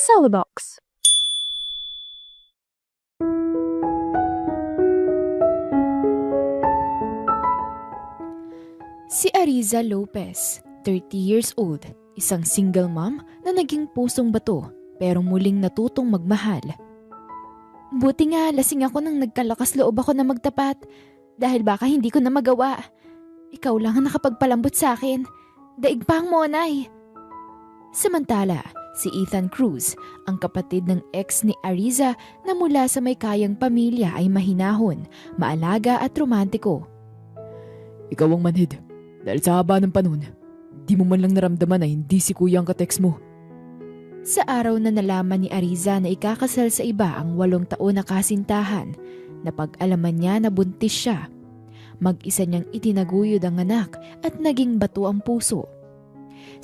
Celebox. Si Ariza Lopez, 30 years old, isang single mom na naging pusong bato pero muling natutong magmahal. Buti nga lasing ako nang nagkalakas loob ako na magtapat dahil baka hindi ko na magawa. Ikaw lang ang nakapagpalambot sa akin. Daig pa ang monay. Samantala, si Ethan Cruz, ang kapatid ng ex ni Ariza na mula sa may kayang pamilya ay mahinahon, maalaga at romantiko. Ikaw ang manhid. Dahil sa haba ng panahon, di mo man lang naramdaman na hindi si kuya ang kateks mo. Sa araw na nalaman ni Ariza na ikakasal sa iba ang 8 taon na kasintahan, napag-alaman niya na buntis siya. Mag-isa niyang itinaguyod ang anak at naging bato ang puso.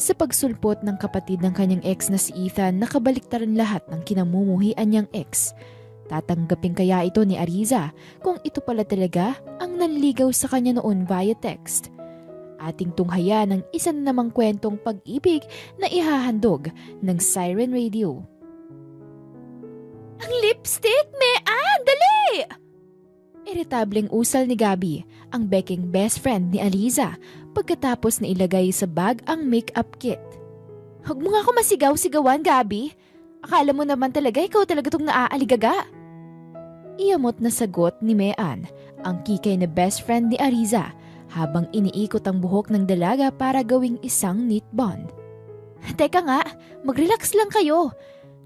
Sa pagsulpot ng kapatid ng kanyang ex na si Ethan, nakabaliktaran lahat ng kinamumuhian niyang ex. Tatanggapin kaya ito ni Ariza kung ito pala talaga ang nanligaw sa kanya noon via text? Ating tunghaya ng isa na namang kwentong pag-ibig na ihahandog ng Siren Radio. Ang lipstick, Mean! Dali! Iritableng usal ni Gabi, ang beking best friend ni Ariza, pagkatapos na ilagay sa bag ang makeup kit. Huwag mo nga ako masigaw-sigawan, Gabi. Akala mo naman talaga ikaw talaga tong naaaligaga. Iyamot na sagot ni Mean, ang kikay na best friend ni Ariza, habang iniikot ang buhok ng dalaga para gawing isang knit bond. Teka nga, mag-relax lang kayo.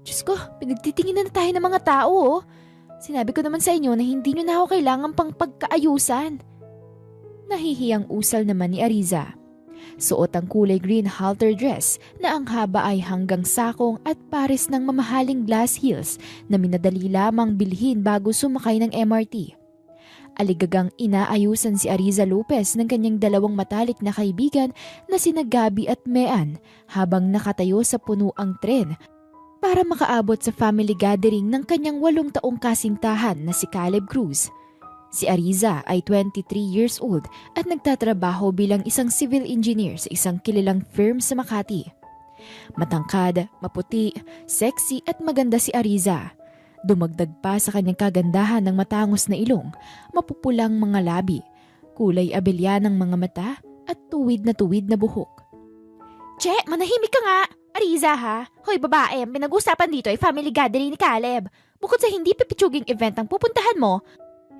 Diyos ko, pinagtitinginan na tayo ng mga tao oh. Sinabi ko naman sa inyo na hindi nyo na ako kailangan pang pagkaayusan. Nahihiyang usal naman ni Ariza. Suot ang kulay green halter dress na ang haba ay hanggang sakong at pares ng mamahaling glass heels na minadali lamang bilhin bago sumakay ng MRT. Aligagang inaayusan si Ariza Lopez ng kanyang dalawang matalik na kaibigan na sina Gabi at Mean habang nakatayo sa punuang tren para makaabot sa family gathering ng kanyang 8 taong kasintahan na si Caleb Cruz. Si Ariza ay 23 years old at nagtatrabaho bilang isang civil engineer sa isang kilalang firm sa Makati. Matangkad, maputi, sexy at maganda si Ariza. Dumagdag pa sa kanyang kagandahan ng matangos na ilong, mapupulang mga labi, kulay abelya ng mga mata at tuwid na buhok. Che, manahimik ka nga! Ariza ha! Hoy babae, pinag-usapan dito ay family gathering ni Caleb. Bukod sa hindi pipitsuging event ang pupuntahan mo,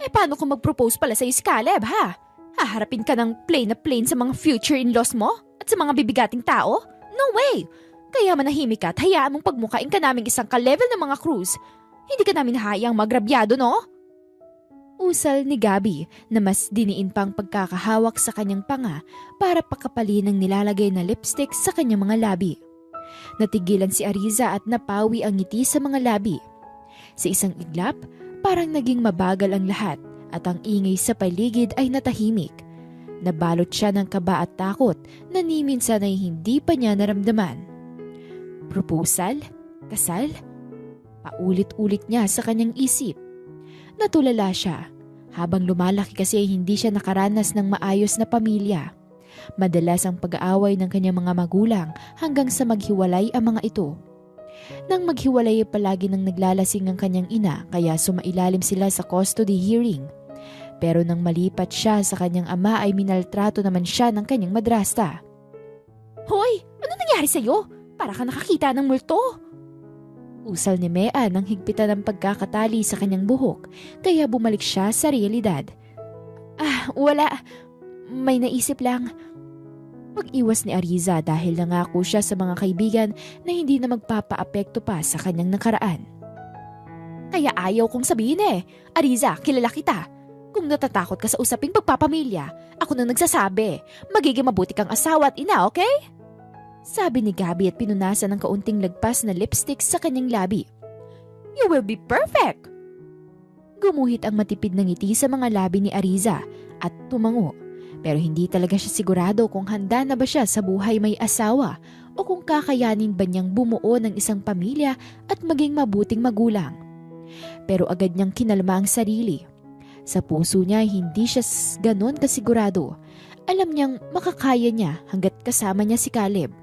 paano kung mag-propose pala sa'yo si Caleb ha? Haharapin ka ng plain na plain sa mga future in-laws mo at sa mga bibigating tao? No way! Kaya manahimik ka at hayaan mong pagmukain ka naming isang ka-level ng mga cruise. Hindi ka namin hayang magrabyado, no? Usal ni Gabi na mas diniin pang pagkakahawak sa kanyang panga para pakapalin ang nilalagay na lipstick sa kanyang mga labi. Natigilan si Ariza at napawi ang ngiti sa mga labi. Sa isang iglap, parang naging mabagal ang lahat at ang ingay sa paligid ay natahimik. Nabalot siya ng kaba at takot na ni minsan ay hindi pa niya naramdaman. Proposal? Kasal? Paulit-ulit niya sa kanyang isip. Natulala siya. Habang lumalaki kasi hindi siya nakaranas ng maayos na pamilya. Madalas ang pag-aaway ng kanyang mga magulang hanggang sa maghiwalay ang mga ito. Nang maghiwalay palagi nang naglalasing ang kanyang ina kaya sumailalim sila sa custody hearing. Pero nang malipat siya sa kanyang ama ay minaltrato naman siya ng kanyang madrasta. Hoy! Ano nangyari sa'yo? Para ka nakakita ng multo. Usal ni Mean nang higpitan ng pagkakatali sa kanyang buhok kaya bumalik siya sa realidad. Wala. May naisip lang. Pag-iwas ni Ariza dahil nangako siya sa mga kaibigan na hindi na magpapaapekto pa sa kanyang nakaraan. Kaya ayaw kong sabihin Ariza, kilala kita. Kung natatakot ka sa usaping pagpapamilya, ako na nagsasabi. Magiging mabuti kang asawa at ina, okay? Sabi ni Gabi at pinunasan ng kaunting lagpas na lipstick sa kanyang labi. You will be perfect! Gumuhit ang matipid na ngiti sa mga labi ni Ariza at tumango. Pero hindi talaga siya sigurado kung handa na ba siya sa buhay may asawa o kung kakayanin ba niyang bumuo ng isang pamilya at maging mabuting magulang. Pero agad niyang kinalma ang sarili. Sa puso niya hindi siya ganon kasigurado. Alam niyang makakaya niya hanggat kasama niya si Caleb.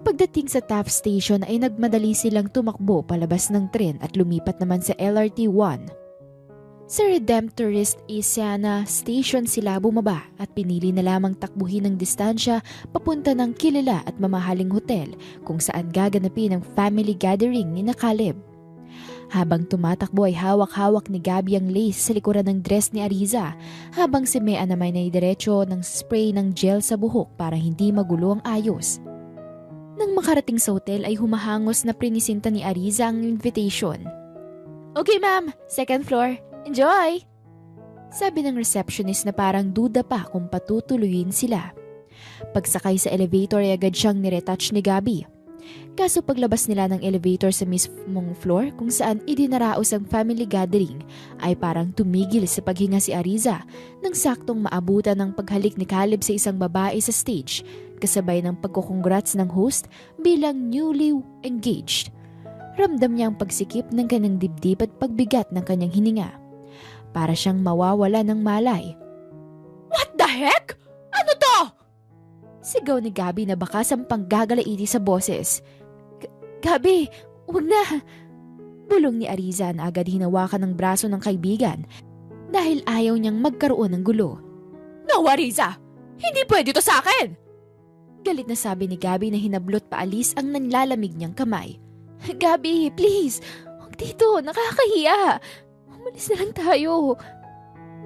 Pagdating sa Taft Station ay nagmadali silang tumakbo palabas ng tren at lumipat naman sa LRT-1. Sa Redemptorist Isiana Station sila bumaba at pinili na lamang takbuhin ng distansya papunta ng kilala at mamahaling hotel kung saan gaganapin ang family gathering ni Caleb. Habang tumatakbo ay hawak-hawak ni Gabby ang lace sa likuran ng dress ni Ariza, habang si Mea naman ay diretso ng spray ng gel sa buhok para hindi magulo ang ayos. Nang makarating sa hotel ay humahangos na prinisinta ni Ariza ang invitation. "Okay ma'am, second floor. Enjoy!" Sabi ng receptionist na parang duda pa kung patutuluyin sila. Pagsakay sa elevator ay agad siyang niretouch ni Gabby. Kaso paglabas nila ng elevator sa mismong floor kung saan idinaraos ang family gathering ay parang tumigil sa paghinga si Ariza nang saktong maabutan ng paghalik ni Caleb sa isang babae sa stage kasabay ng pagkukongrats ng host bilang newly engaged. Ramdam niya ang pagsikip ng kanyang dibdib at pagbigat ng kanyang hininga. Para siyang mawawala ng malay. "What the heck? Ano to?" Sigaw ni Gabby na baka sampang gagalaiti sa boses. "Gabby, wag na!" Bulong ni Ariza na agad hinawakan ng braso ng kaibigan dahil ayaw niyang magkaroon ng gulo. "No, Ariza! Hindi pwede to sa akin!" Galit na sabi ni Gabby na hinablot paalis ang nanlalamig niyang kamay. "Gabby, please! Huwag dito! Nakakahiya! Umalis na lang tayo!"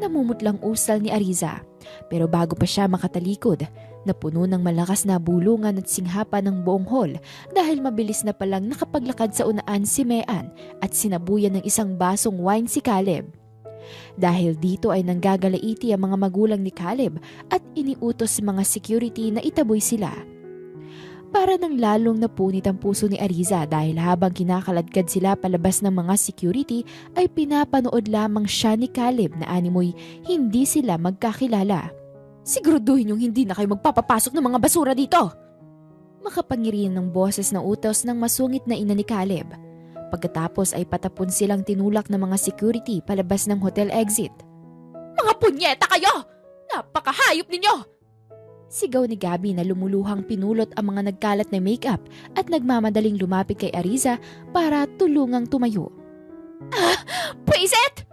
Namumutlang usal ni Ariza. Pero bago pa siya makatalikod, napuno ng malakas na bulungan at singhapan ng buong hall dahil mabilis na palang nakapaglakad sa unaan si Mean at sinabuyan ng isang basong wine si Caleb. Dahil dito ay nanggagalaiti ang mga magulang ni Caleb at iniutos sa mga security na itaboy sila. Para nang lalong napunit ang puso ni Ariza dahil habang kinakaladkad sila palabas ng mga security ay pinapanood lamang siya ni Caleb na animoy hindi sila magkakilala. "Siguraduhin yung hindi na kayo magpapapasok ng mga basura dito!" Makapangirian ng boses na utos ng masungit na ina ni Caleb. Pagkatapos ay patapon silang tinulak ng mga security palabas ng hotel exit. "Mga punyeta kayo! Napakahayop ninyo!" Sigaw ni Gabby na lumuluhang pinulot ang mga nagkalat na makeup at nagmamadaling lumapit kay Ariza para tulungang tumayo. "Ah! Pwisit!"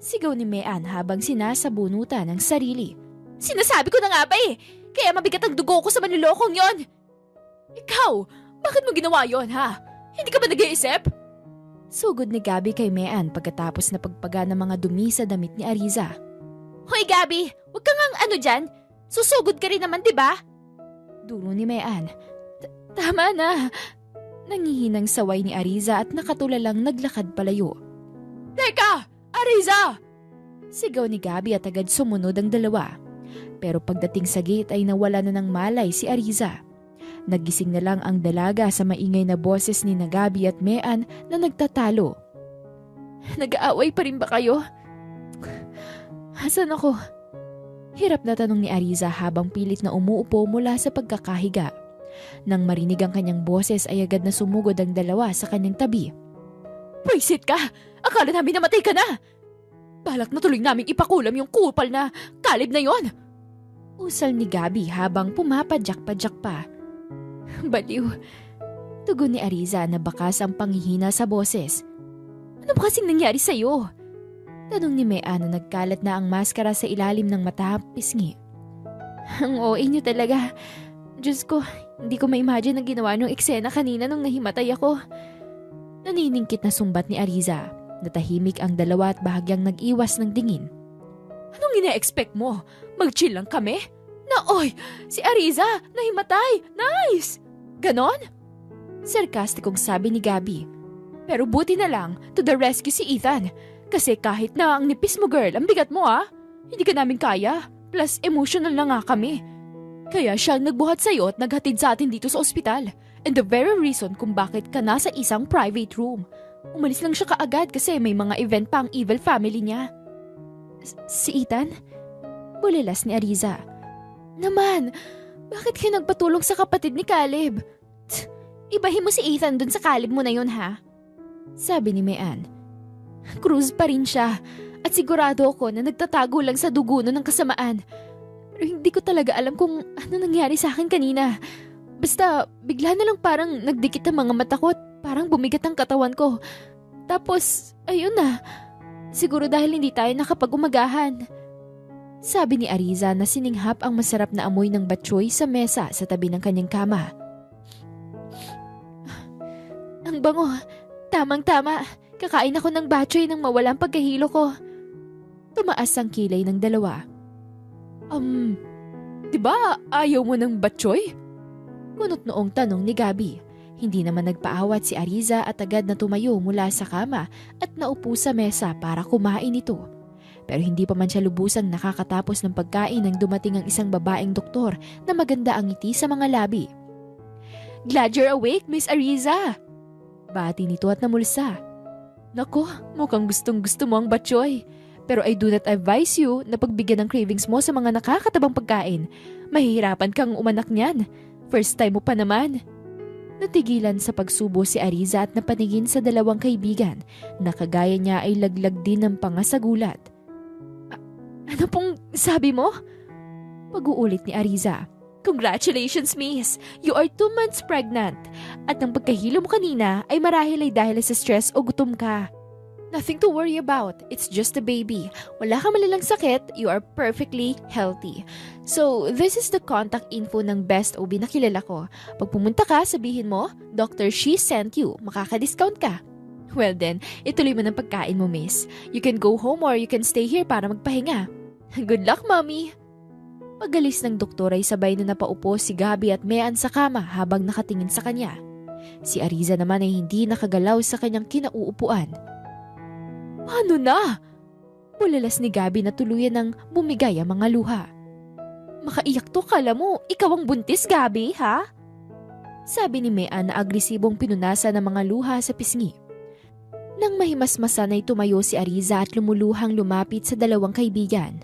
Sigaw ni Mean habang sinasabunutan ng sarili. "Sinasabi ko na nga ba eh! Kaya mabigat ang dugo ko sa manlulokong yon!" "Ikaw! Bakit mo ginawa yon ha? Hindi ka ba nag-iisip?" Sugod ni Gabby kay Mean pagkatapos na pagpaga ng mga dumi sa damit ni Ariza. "Hoy Gabby! Huwag kang ano dyan! Susugod ka rin naman, diba?" Dulo ni Mean. "Tama na!" Nangihinang saway ni Ariza at nakatulalang naglakad palayo. "Teka! Ariza!" Sigaw ni Gabby at agad sumunod ang dalawa. Pero pagdating sa gate ay nawala na ng malay si Ariza. Nagising na lang ang dalaga sa maingay na boses ni Gabby at Mean na nagtatalo. "Nag-aaway pa rin ba kayo? Hasan ako?" Hirap na tanong ni Ariza habang pilit na umuupo mula sa pagkakahiga. Nang marinig ang kanyang boses ay agad na sumugod ang dalawa sa kanyang tabi. "Pwisit ka! Akala namin namatay ka na! Balak na tuloy naming ipakulam yung kupal na Caleb na yon!" Usal ni Gabby habang pumapadyak-padyak pa. "Baliw," tugon ni Ariza na bakas ang panghihina sa boses. "Ano ba kasing nangyari sa'yo?" Tanong ni Mean na nagkalat na ang maskara sa ilalim ng mata, pisngi. "Ang OA niyo talaga. Diyos ko, hindi ko ma-imagine ang ginawa niyong eksena kanina nung nahimatay ako." Naniningkit na sumbat ni Ariza. Natahimik ang dalawa at bahagyang nag-iwas ng tingin. "Anong ina-expect mo? Mag-chill lang kami? Na oy, si Ariza, nahimatay! Nice! Ganon?" Sarkastikong sabi ni Gabby. "Pero buti na lang, to the rescue si Ethan. Kasi kahit na ang nipis mo girl, ang bigat mo hindi ka namin kaya. Plus emotional na nga kami. Kaya siya ang nagbuhat sa'yo at naghatid sa atin dito sa ospital. And the very reason kung bakit ka nasa isang private room. Umalis lang siya kaagad kasi may mga event pa ang evil family niya." Si Ethan?" Bulilas ni Ariza. "Naman, bakit kayo nagpatulong sa kapatid ni Caleb? Ibahin mo si Ethan dun sa Caleb mo na yun ha?" Sabi ni Mean. "Cruz pa rin siya at sigurado ako na nagtatago lang sa dugo nun ng kasamaan. Pero hindi ko talaga alam kung ano nangyari sa akin kanina. Basta bigla na lang parang nagdikit ang mga mata ko at parang bumigat ang katawan ko. Tapos, ayun na. Siguro dahil hindi tayo nakapag-umagahan. Sabi ni Ariza na sininghap ang masarap na amoy ng batchoy sa mesa sa tabi ng kanyang kama. Ang bango. Tamang-tama. Kakain ako ng batchoy nang mawalang pagkahilo ko. Tumaas ang kilay ng dalawa. Diba ayaw mo ng batchoy? Kunot noong tanong ni Gabi. Hindi naman nagpaawat si Ariza at agad na tumayo mula sa kama at naupo sa mesa para kumain ito. Pero hindi pa man siya lubusang nakakatapos ng pagkain nang dumating ang isang babaeng doktor na maganda ang ngiti sa mga labi. Glad you're awake, Miss Ariza! Bati nito at namulsa. Nako, mukhang gustong-gusto mo ang batchoy. Pero I do not advise you na pagbigyan ng cravings mo sa mga nakakatabang pagkain. Mahihirapan kang umanak niyan. First time mo pa naman. Natigilan sa pagsubo si Ariza at napaningin sa dalawang kaibigan na kagaya niya ay laglag din ng panga sa gulat. Ano pong sabi mo? Pag-uulit ni Ariza. Congratulations, miss! You are 2 months pregnant. At ang pagkahilo mo kanina ay marahil ay dahil sa stress o gutom ka. Nothing to worry about. It's just a baby. Wala kang malalang sakit. You are perfectly healthy. So, this is the contact info ng best OB na kilala ko. Pag pumunta ka, sabihin mo, Dr. She sent you. Makaka-discount ka. Well then, ituloy mo ng pagkain mo, miss. You can go home or you can stay here para magpahinga. Good luck, mommy! Pagalis ng doktor ay sabay na napaupo si Gabi at Mean sa kama habang nakatingin sa kanya. Si Ariza naman ay hindi nakagalaw sa kanyang kinauupuan. Paano na? Bulalas ni Gabi na tuluyan ng bumigay ang mga luha. Makaiyak to, kala mo, ikaw ang buntis, Gabi, ha? Sabi ni Mean na agresibong pinunasa ng mga luha sa pisngi. Nang mahimasmasan ay tumayo si Ariza at lumuluhang lumapit sa dalawang kaibigan.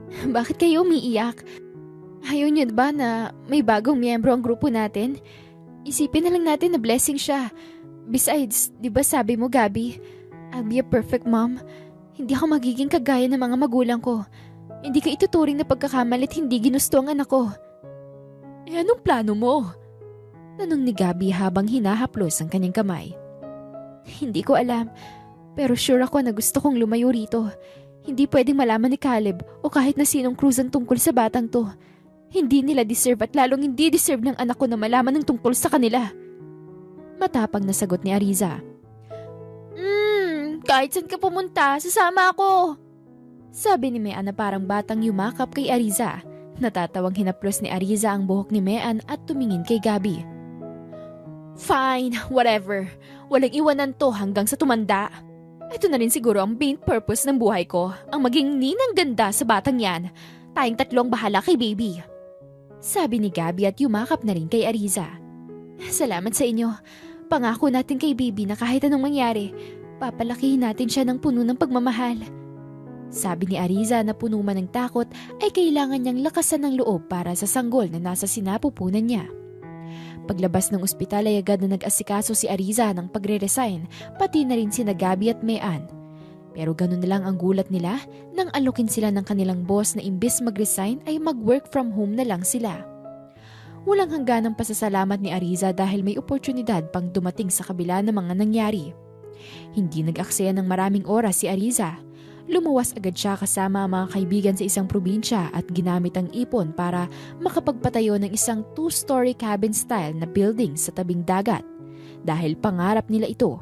Bakit kayo umiiyak? Ayaw niyo ba na may bagong miyembro ang grupo natin? Isipin na lang natin na blessing siya. Besides, di ba sabi mo, Gabi, I'll be a perfect mom. Hindi ako magiging kagaya ng mga magulang ko. Hindi ka ituturing na pagkakamalit hindi ginusto ang anak ko. Eh anong plano mo? Tanong ni Gabi habang hinahaplos ang kanyang kamay. Hindi ko alam, pero sure ako na gusto kong lumayo rito. Hindi pwedeng malaman ni Caleb o kahit na sinong Cruz tungkol sa batang to. Hindi nila deserve at lalong hindi deserve ng anak ko na malaman ng tungkol sa kanila. Matapang na sagot ni Ariza. Kahit saan ka pumunta, sasama ako. Sabi ni Mean na parang batang yumakap kay Ariza. Natatawang hinaplos ni Ariza ang buhok ni Mean at tumingin kay Gabi. Fine, whatever. Walang iwanan to hanggang sa tumanda. Ito na rin siguro ang main purpose ng buhay ko, ang maging ninang ganda sa batang yan. Tayong tatlong bahala kay baby. Sabi ni Gabi at yumakap na rin kay Ariza. Salamat sa inyo. Pangako natin kay baby na kahit anong mangyari, papalakihin natin siya ng puno ng pagmamahal. Sabi ni Ariza na puno man ng takot ay kailangan niyang lakasan ng loob para sa sanggol na nasa sinapupunan niya. Paglabas ng ospital ay agad na nag-asikaso si Ariza ng pagre-resign, pati na rin sina Gabi at Mean. Pero ganun na lang ang gulat nila nang alukin sila ng kanilang boss na imbes mag-resign ay mag-work from home na lang sila. Walang hangganang pasasalamat ni Ariza dahil may oportunidad pang dumating sa kabila ng mga nangyari. Hindi nag-aksaya ng maraming oras si Ariza. Lumuwas agad siya kasama ang mga kaibigan sa isang probinsya at ginamit ang ipon para makapagpatayo ng isang 2-story cabin style na building sa tabing dagat. Dahil pangarap nila ito.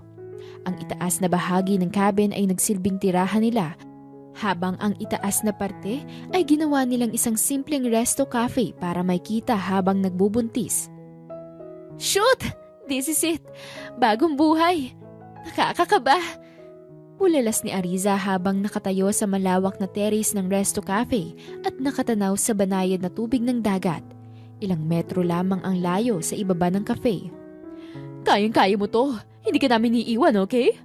Ang itaas na bahagi ng cabin ay nagsilbing tirahan nila, habang ang itaas na parte ay ginawa nilang isang simpleng resto cafe para may kita habang nagbubuntis. Shoot! This is it! Bagong buhay! Nakakakaba! Bulalas ni Ariza habang nakatayo sa malawak na terrace ng resto cafe at nakatanaw sa banayad na tubig ng dagat. Ilang metro lamang ang layo sa ibaba ng cafe. Kayang-kaya mo to. Hindi ka namin iiwan, okay?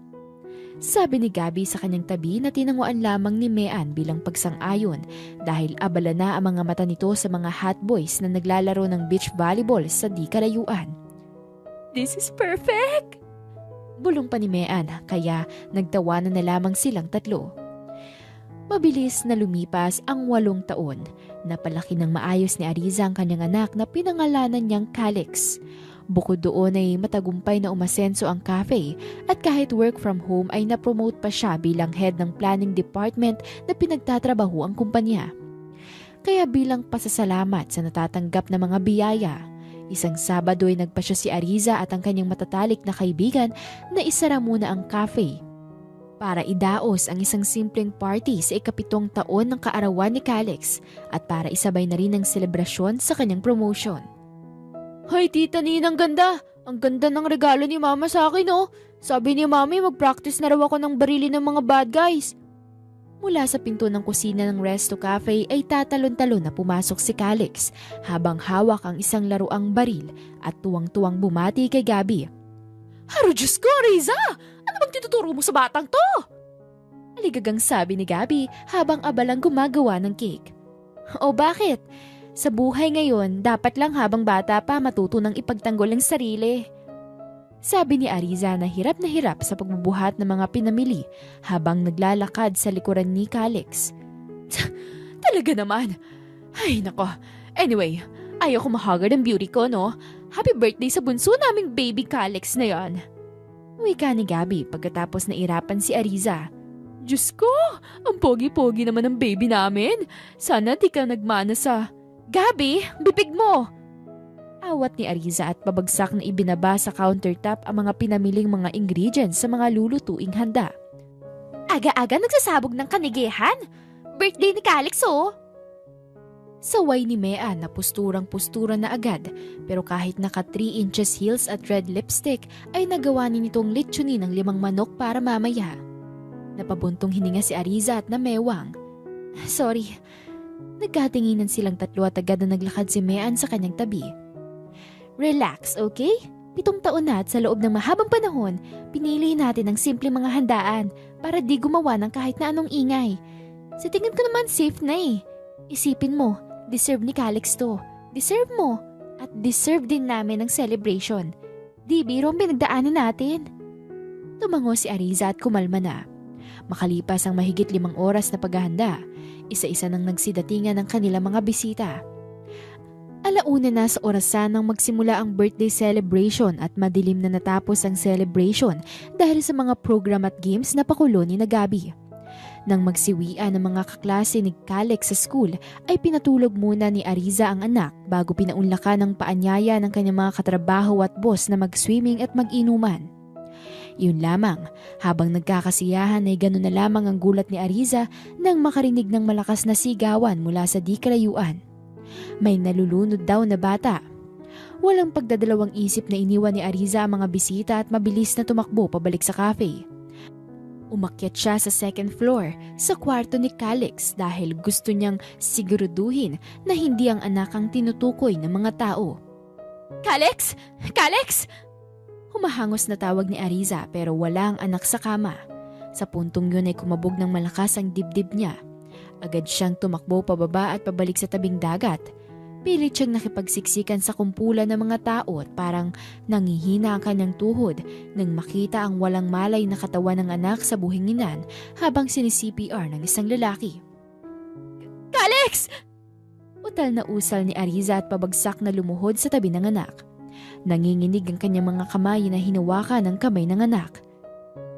Sabi ni Gabi sa kanyang tabi na tinanguan lamang ni Mean bilang pagsang-ayon dahil abala na ang mga mata nito sa mga hot boys na naglalaro ng beach volleyball sa di kalayuan. This is perfect! Bulong pa ni Mean kaya nagtawanan na lamang silang tatlo. Mabilis na lumipas ang 8 taon. Napalaki ng maayos ni Ariza ang kanyang anak na pinangalanan niyang Calix. Bukod doon ay matagumpay na umasenso ang cafe at kahit work from home ay napromote pa siya bilang head ng planning department na pinagtatrabaho ang kumpanya. Kaya bilang pasasalamat sa natatanggap na mga biyaya, isang Sabado ay nagpasya si Ariza at ang kanyang matatalik na kaibigan na isara muna ang cafe para idaos ang isang simpleng party sa ika-7 taon ng kaarawan ni Calix at para isabay na rin ang selebrasyon sa kanyang promotion. Hay tita Ninang, ganda! Ang ganda ng regalo ni mama sa akin oh! Sabi ni mami mag-practice na raw ako ng barili ng mga bad guys. Mula sa pinto ng kusina ng Resto Cafe ay tatalon-talon na pumasok si Calix habang hawak ang isang laruang baril at tuwang-tuwang bumati kay Gabi. Haro Diyos ko, Ariza! Ano bang tinuturo mo sa batang to? Aligagang sabi ni Gabi habang abalang gumagawa ng cake. O bakit? Sa buhay ngayon, dapat lang habang bata pa matutunang ipagtanggol ang sarili. Sabi ni Ariza na hirap sa pagbubuhat ng mga pinamili habang naglalakad sa likuran ni Calix. Talaga naman. Ay nako. Anyway, ayoko mahagard ang beauty ko, no? Happy birthday sa bunso naming baby Calix na yan. Wika ni Gabi pagkatapos na irapan si Ariza. Diyos ko, ang pogi-pogi naman ng baby namin. Sana di ka nagmana sa... Gabi, bibig mo! Awat ni Ariza at pabagsak na ibinaba sa countertop ang mga pinamiling mga ingredients sa mga lulutuing handa. Aga-aga nagsasabog ng kanigehan. Birthday ni Calix oh! Saway ni Mea na posturang-postura na agad pero kahit naka 3 inches heels at red lipstick ay nagawa ni nitong litsunin ng 5 manok para mamaya. Napabuntong hininga si Ariza at namewang. Sorry. Nagkatinginan silang tatlo at agad na naglakad si Mean sa kanyang tabi. Relax, okay? 7 taon na at sa loob ng mahabang panahon, pinili natin ang simple mga handaan para di gumawa ng kahit na anong ingay. Sa tingin ko naman safe na eh. Isipin mo, deserve ni Calix to. Deserve mo. At deserve din namin ang celebration. Di biro ang pinagdaanan natin. Tumango si Ariza at kumalma na. Makalipas ang mahigit 5 oras na paghahanda, isa-isa nang nagsidatingan ng kanilang mga bisita. Alauna na sa orasan nang magsimula ang birthday celebration at madilim na natapos ang celebration dahil sa mga program at games na pakulo ni Gabi. Nang magsiwian ng mga kaklase ni Calix sa school ay pinatulog muna ni Ariza ang anak bago pinaunlakan ng paanyaya ng kanyang mga katrabaho at boss na mag-swimming at mag-inuman. Yun lamang, habang nagkakasiyahan ay gano'n na lamang ang gulat ni Ariza nang makarinig ng malakas na sigawan mula sa di kalayuan. May nalulunod daw na bata. Walang pagdadalawang isip na iniwan ni Ariza ang mga bisita at mabilis na tumakbo pabalik sa cafe. Umakyat siya sa 2nd floor sa kwarto ni Calix dahil gusto niyang siguraduhin na hindi ang anak ang tinutukoy ng mga tao. Calix! Calix! Humahangos na tawag ni Ariza pero wala ang anak sa kama. Sa puntong yun ay kumabog ng malakas ang dibdib niya. Agad siyang tumakbo pababa at pabalik sa tabing dagat. Pilit siyang nakipagsiksikan sa kumpulan ng mga tao at parang nangihina ang kanyang tuhod nang makita ang walang malay na katawan ng anak sa buhinginan habang sini-CPR ng isang lalaki. Calix! Utal na usal ni Ariza at pabagsak na lumuhod sa tabi ng anak. Nanginginig ang kanyang mga kamay na hinawakan ng kamay ng anak.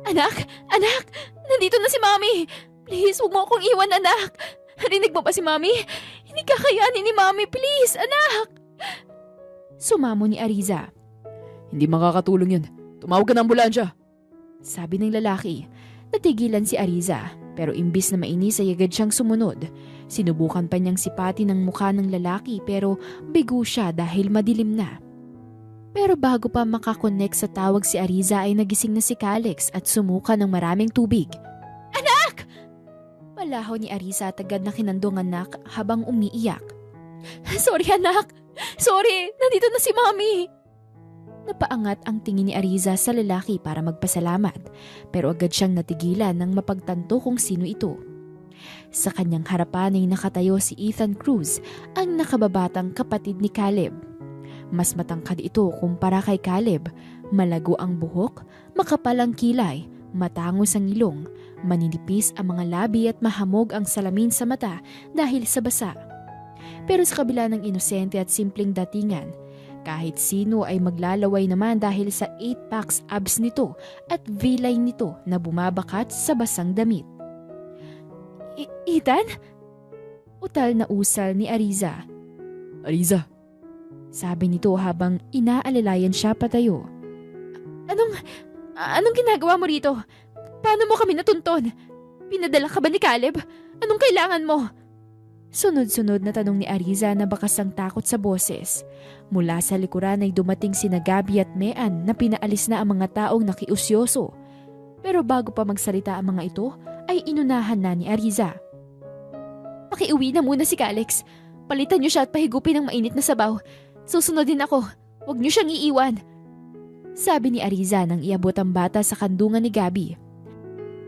Anak! Anak! Nandito na si Mami! Please, huwag mo akong iwan, anak! Narinig mo pa si Mami? Hindi kakayanin ni Mami, please, anak! Sumamo ni Ariza. Hindi makakatulong yan. Tumawag ka ng ambulansya. Sabi ng lalaki. Natigilan si Ariza, pero imbis na mainis ay agad siyang sumunod. Sinubukan pa niyang sipati ng mukha ng lalaki pero bigo siya dahil madilim na. Pero bago pa makakonect sa tawag si Ariza ay nagising na si Calix at sumuka ng maraming tubig. Anak! Palaho ni Ariza at agad na kinandong anak habang umiiyak. Sorry anak! Sorry! Nandito na si Mami! Napaangat ang tingin ni Ariza sa lalaki para magpasalamat pero agad siyang natigilan nang mapagtanto kung sino ito. Sa kanyang harapan ay nakatayo si Ethan Cruz, ang nakababatang kapatid ni Caleb. Mas matangkad ito kumpara kay Caleb. Malago ang buhok, makapal ang kilay, matangos ang ilong, Maninipis ang mga labi at mahamog ang salamin sa mata dahil sa basa. Pero sa kabila ng inosente at simpleng datingan, kahit sino ay maglalaway naman dahil sa 8-packs abs nito at V-line nito na bumabakat sa basang damit. Ethan? Utal na usal ni Ariza. Ariza, Sabi nito habang inaalalayan siya patayo. Anong ginagawa mo rito? Paano mo kami natunton? Pinadala ka ba ni Caleb? Anong kailangan mo? Sunod-sunod na tanong ni Ariza na bakas ang takot sa boses. Mula sa likuran ay dumating sina Gabby at Mean na pinaalis na ang mga taong nakiusyoso. Pero bago pa magsalita ang mga ito, ay inunahan na ni Ariza. Pakiuwi na muna si Calix. Palitan niyo siya at pahigupin ng mainit na sabaw. Susunod din ako. Huwag niyo siyang iiwan. Sabi ni Ariza nang iabot ang bata sa kandungan ni Gabby.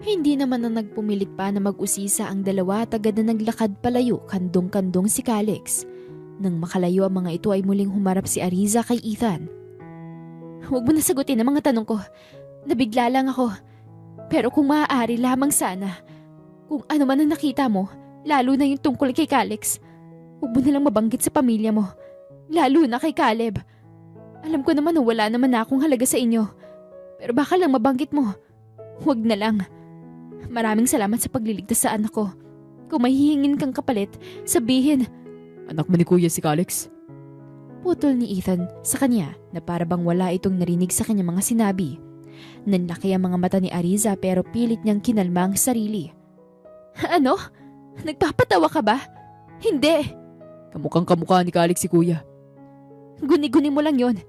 Hindi naman na nagpumilit pa na mag-usisa ang dalawa at agad na naglakad palayo kandong-kandong si Calix. Nang makalayo ang mga ito ay muling humarap si Ariza kay Ethan. Huwag mo na sagutin ang mga tanong ko. Nabigla lang ako. Pero kung maaari lamang sana, kung ano man ang nakita mo, lalo na yung tungkol kay Calix, huwag mo na lang mabanggit sa pamilya mo. Lalo na kay Caleb. Alam ko naman na wala naman na akong halaga sa inyo. Pero baka lang mabanggit mo. Huwag na lang. Maraming salamat sa pagliligtas sa anak ko. Kung may hihingin kang kapalit, sabihin. Anak mo ni Kuya si Calix? Putol ni Ethan sa kanya na para bang wala itong narinig sa kanya mga sinabi. Nanlaki ang mga mata ni Ariza pero pilit niyang kinalma ang sarili. Ano? Nagpapatawa ka ba? Hindi. Kamukhang kamukha ni Calix si Kuya. Guni-guni mo lang yon.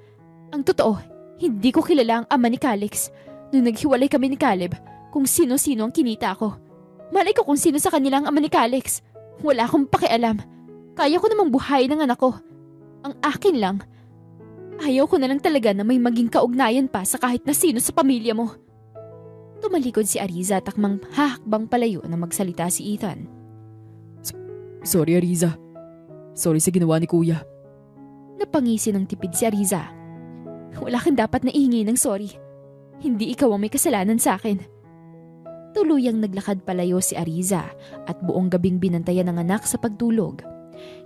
Ang totoo, hindi ko kilala ang ama ni Calix. Nung naghiwalay kami ni Caleb, kung sino-sino ang kinita ko. Malay ko kung sino sa kanila ang ama ni Calix. Wala akong pakialam. Kaya ko namang buhayin ng anak ko. Ang akin lang, ayaw ko na lang talaga na may maging kaugnayan pa sa kahit na sino sa pamilya mo. Tumalikod si Ariza at akmang hahakbang palayo na magsalita si Ethan. Sorry Ariza. Sorry sa ginawa ni Kuya. Napangisi ng tipid si Ariza. Wala kang dapat na ihingi ng sorry. Hindi ikaw ang may kasalanan sa akin. Tuluyang naglakad palayo si Ariza at buong gabing binantayan ng anak sa pagtulog.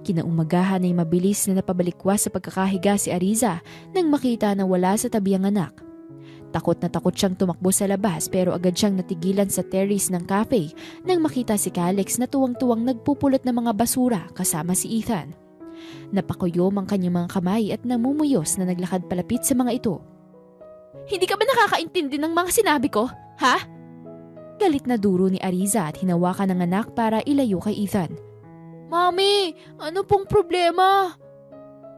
Kinaumagahan ay mabilis na napabalikwas sa pagkakahiga si Ariza nang makita na wala sa tabi ang anak. Takot na takot siyang tumakbo sa labas pero agad siyang natigilan sa terrace ng cafe nang makita si Calix na tuwang-tuwang nagpupulot ng mga basura kasama si Ethan. Napakuyom ang kanyang mga kamay at namumuyos na naglakad palapit sa mga ito. Hindi ka ba nakakaintindi ng mga sinabi ko? Ha? Galit na duro ni Ariza at hinawakan ng anak para ilayo kay Ethan. Mami, ano pong problema?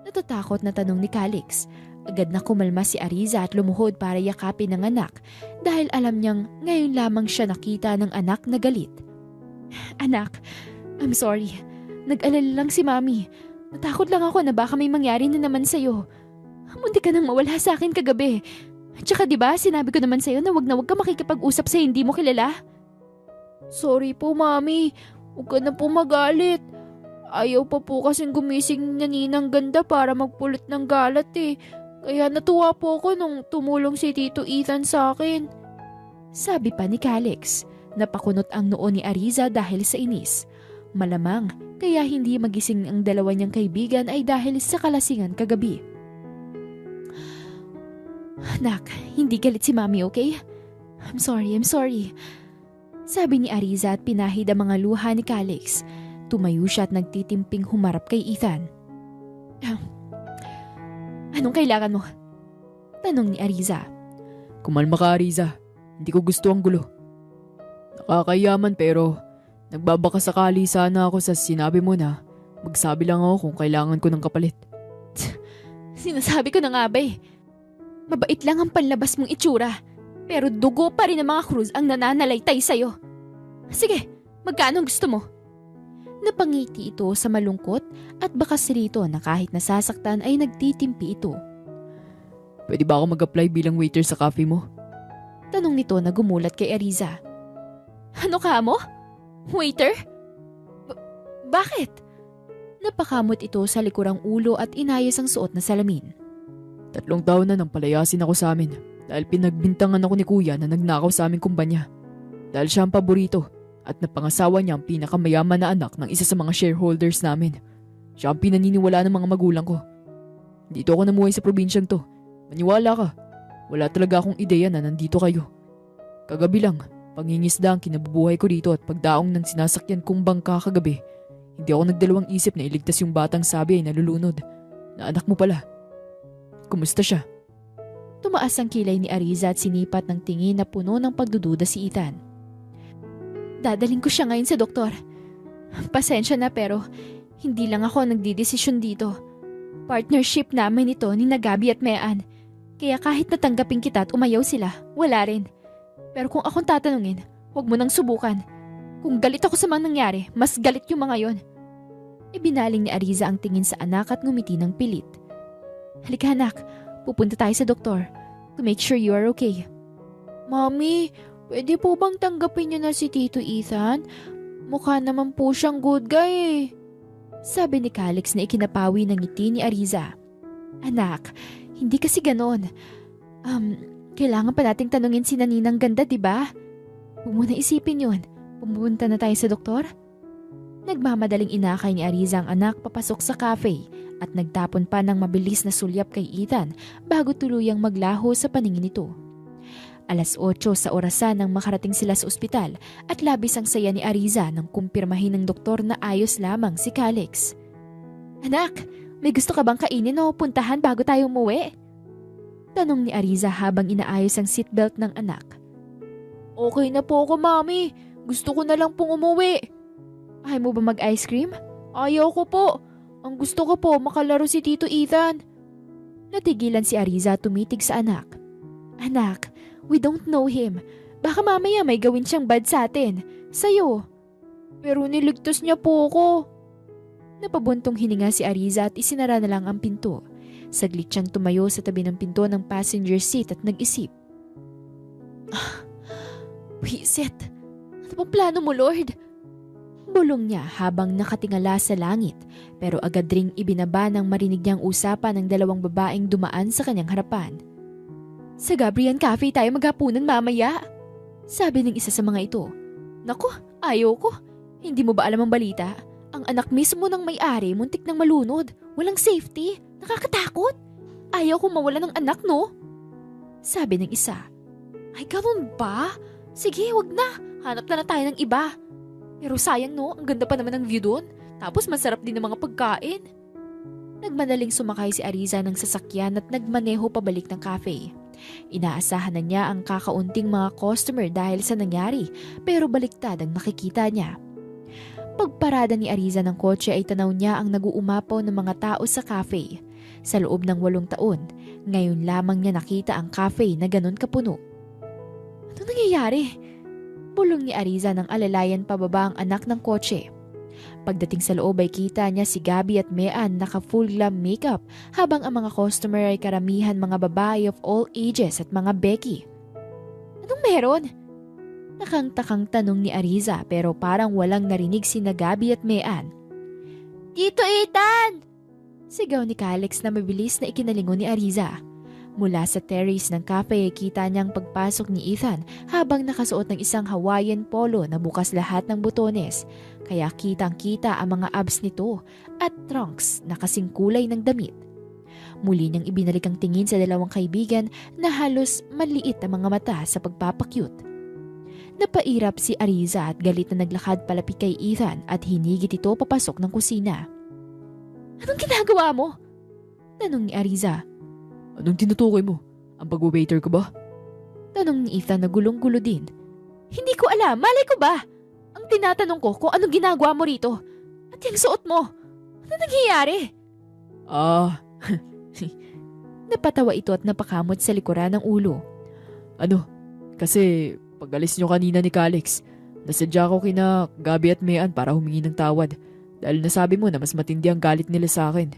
Natatakot na tanong ni Calix. Agad na kumalma si Ariza at lumuhod para yakapin ng anak dahil alam niyang ngayon lamang siya nakita ng anak na galit. Anak, I'm sorry. Nag-alala lang si Mami. Natakot lang ako na baka may mangyari na naman sa'yo. Munti ka nang mawala sa akin kagabi. Tsaka diba sinabi ko naman sa'yo na wag ka makikipag-usap sa hindi mo kilala? Sorry po Mami. Huwag ka na po magalit. Ayaw pa po kasing gumising na Ninang Ganda para magpulot ng galat eh. Kaya natuwa po ako nung tumulong si Tito Ethan sa akin. Sabi pa ni Calix. Napakunot ang noo ni Ariza dahil sa inis. Malamang kaya hindi magising ang dalawa niyang kaibigan ay dahil sa kalasingan kagabi. Anak, hindi galit si Mami, okay? I'm sorry. Sabi ni Ariza at pinahid ang mga luha ni Calix. Tumayo siya at nagtitimping humarap kay Ethan. Anong kailangan mo? Tanong ni Ariza. Kumalma ka Ariza. Hindi ko gusto ang gulo. Nakakayaman pero nagbabaka sakali sana ako sa sinabi mo na magsabi lang ako kung kailangan ko ng kapalit. Sinasabi ko na nga ba eh. Mabait lang ang panlabas mong itsura. Pero dugo pa rin ang mga krus ang nananalaytay sa'yo. Sige, magkano gusto mo? Napangiti ito sa malungkot at bakas rito na kahit nasasaktan ay nagtitimpi ito. Pwede ba ako mag-apply bilang waiter sa cafe mo? Tanong nito na gumulat kay Ariza. Ano ka mo? Waiter? Bakit? Napakamot ito sa likurang ulo at inayos ang suot na salamin. 3 taon na nang palayasin ako sa amin dahil pinagbintangan ako ni Kuya na nagnakaw sa aming kumpanya. dahil siya ang paborito at napangasawa niya ang pinakamayaman na anak ng isa sa mga shareholders namin. Siya ang pinaniniwala ng mga magulang ko. Dito ako namuhay sa probinsyang to. Maniwala ka, wala talaga akong ideya na nandito kayo. Kagabi lang, pangingisda ang kinabubuhay ko dito at pagdaong ng sinasakyan kong bangka kagabi, hindi ako nagdalawang isip na iligtas yung batang sabi ay nalulunod. Na anak mo pala. Kumusta siya? Tumaas ang kilay ni Ariza at sinipat ng tingin na puno ng pagdududa si Ethan. Dadaling ko siya ngayon sa doktor. Pasensya na pero hindi lang ako nagdidesisyon dito. Partnership namin ito ni Gabi at Mean. Kaya kahit natanggapin kita at umayaw sila, wala rin. Pero kung akong tatanungin, huwag mo nang subukan. Kung galit ako sa mga nangyari, mas galit yung mga yon. Ibinaling ni Ariza ang tingin sa anak at ngumiti ng pilit. Halika anak, pupunta tayo sa doktor to make sure you are okay. Mommy, pwede po bang tanggapin niyo na si Tito Ethan? Mukha naman po siyang good guy eh. Sabi ni Calix na ikinapawi ng ngiti ni Ariza. Anak, hindi kasi ganon. Kailangan pa nating tanungin si Naninang ganda, diba? Huwag mo na isipin yun. Pumunta na tayo sa doktor? Nagmamadaling inakay ni Ariza ang anak papasok sa cafe at nagtapon pa ng mabilis na sulyap kay Ethan bago tuluyang maglaho sa paningin nito. 8:00 sa orasan nang makarating sila sa ospital at labis ang saya ni Ariza nang kumpirmahin ng doktor na ayos lamang si Calix. Anak, may gusto ka bang kainin o puntahan bago tayo umuwi? Tanong ni Ariza habang inaayos ang seatbelt ng anak. Okay na po ako, Mami. Gusto ko na lang pong umuwi. Ayaw mo ba mag-ice cream? Ayaw ko po. Ang gusto ko po makalaro si Tito Ethan. Natigilan si Ariza tumitig sa anak. Anak, we don't know him. Baka mamaya may gawin siyang bad sa atin. Sa'yo. Pero niligtas niya po ako. Napabuntong hininga si Ariza at isinara na lang ang pinto. Saglit siyang tumayo sa tabi ng pinto ng passenger seat at nag-isip. Wisit, ano bang plano mo, Lord? Bulong niya habang nakatingala sa langit pero agad ring ibinaba nang marinig niyang usapan ng dalawang babaeng dumaan sa kanyang harapan. Sa Gabriel Cafe tayo maghapunan mamaya, sabi ng isa sa mga ito. Naku, ayaw ko. Hindi mo ba alam ang balita? Ang anak mismo ng may-ari muntik nang malunod. Walang safety. Nakakatakot. Ayaw ko mawala ng anak, no? Sabi ng isa. Ay, ganun ba? Sige, wag na. Hanap na tayo ng iba. Pero sayang no, ang ganda pa naman ng view doon. Tapos masarap din ng mga pagkain. Nagmadaling sumakay si Ariza ng sasakyan at nagmaneho pabalik ng cafe. Inaasahan na niya ang kakaunting mga customer dahil sa nangyari pero baliktad ang nakikita niya. Pagparada ni Ariza ng kotse ay tanaw niya ang naguumapaw ng mga tao sa cafe. Sa loob ng 8 taon, ngayon lamang niya nakita ang cafe na ganun kapuno. Ano nangyayari? Bulong ni Ariza nang alalayan pababa ang anak ng kotse. Pagdating sa loob ay kita niya si Gabi at Mean naka full glam makeup habang ang mga customer ay karamihan mga babae of all ages at mga Becky. Anong meron? Nakangtakang tanong ni Ariza pero parang walang narinig si Gabi at Mean. Tito Ethan! Sigaw ni Calix na mabilis na ikinalingon ni Ariza. Mula sa terrace ng cafe ay kita niyang pagpasok ni Ethan habang nakasuot ng isang Hawaiian polo na bukas lahat ng butones. Kaya kitang-kita ang mga abs nito at trunks na kasing kulay ng damit. Muli niyang ibinalik ang tingin sa dalawang kaibigan na halos maliit ang mga mata sa pagpapakyut. Napairap si Ariza at galit na naglakad palapit kay Ethan at hinigit ito papasok ng kusina. Anong ginagawa mo? Tanong ni Ariza. Anong tinutukoy mo? Ang pag-waiter ko ba? Tanong ni Ethan na gulong-gulo din. Hindi ko alam, malay ko ba? Ang tinatanong ko kung anong ginagawa mo rito. At yung suot mo. Ano nangyayari? Napatawa ito at napakamot sa likuran ng ulo. Ano? Kasi pag-alis nyo kanina ni Calix, nasadya ko kina Gabi at Mean para humingi ng tawad. Dahil nasabi mo na mas matindi ang galit nila sa akin.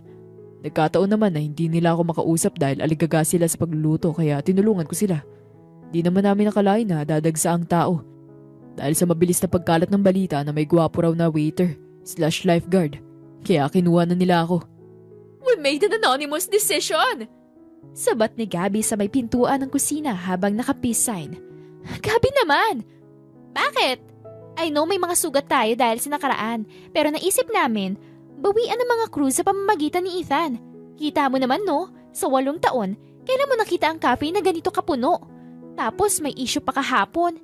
Nagkataon naman na hindi nila ako makausap dahil aligaga sila sa pagluluto kaya tinulungan ko sila. Di naman namin nakalain na dadagsa ang tao. Dahil sa mabilis na pagkalat ng balita na may gwapo raw na waiter/lifeguard. Kaya kinuha na nila ako. We made an anonymous decision! Sabat ni Gabi sa may pintuan ng kusina habang naka-peace sign. Gabi naman! Bakit? I know may mga sugat tayo dahil sa nakaraan, pero naisip namin, bawian ang mga crew sa pamamagitan ni Ethan. Kita mo naman no, sa 8 taon, kailan mo nakita ang cafe na ganito kapuno? Tapos may issue pa kahapon.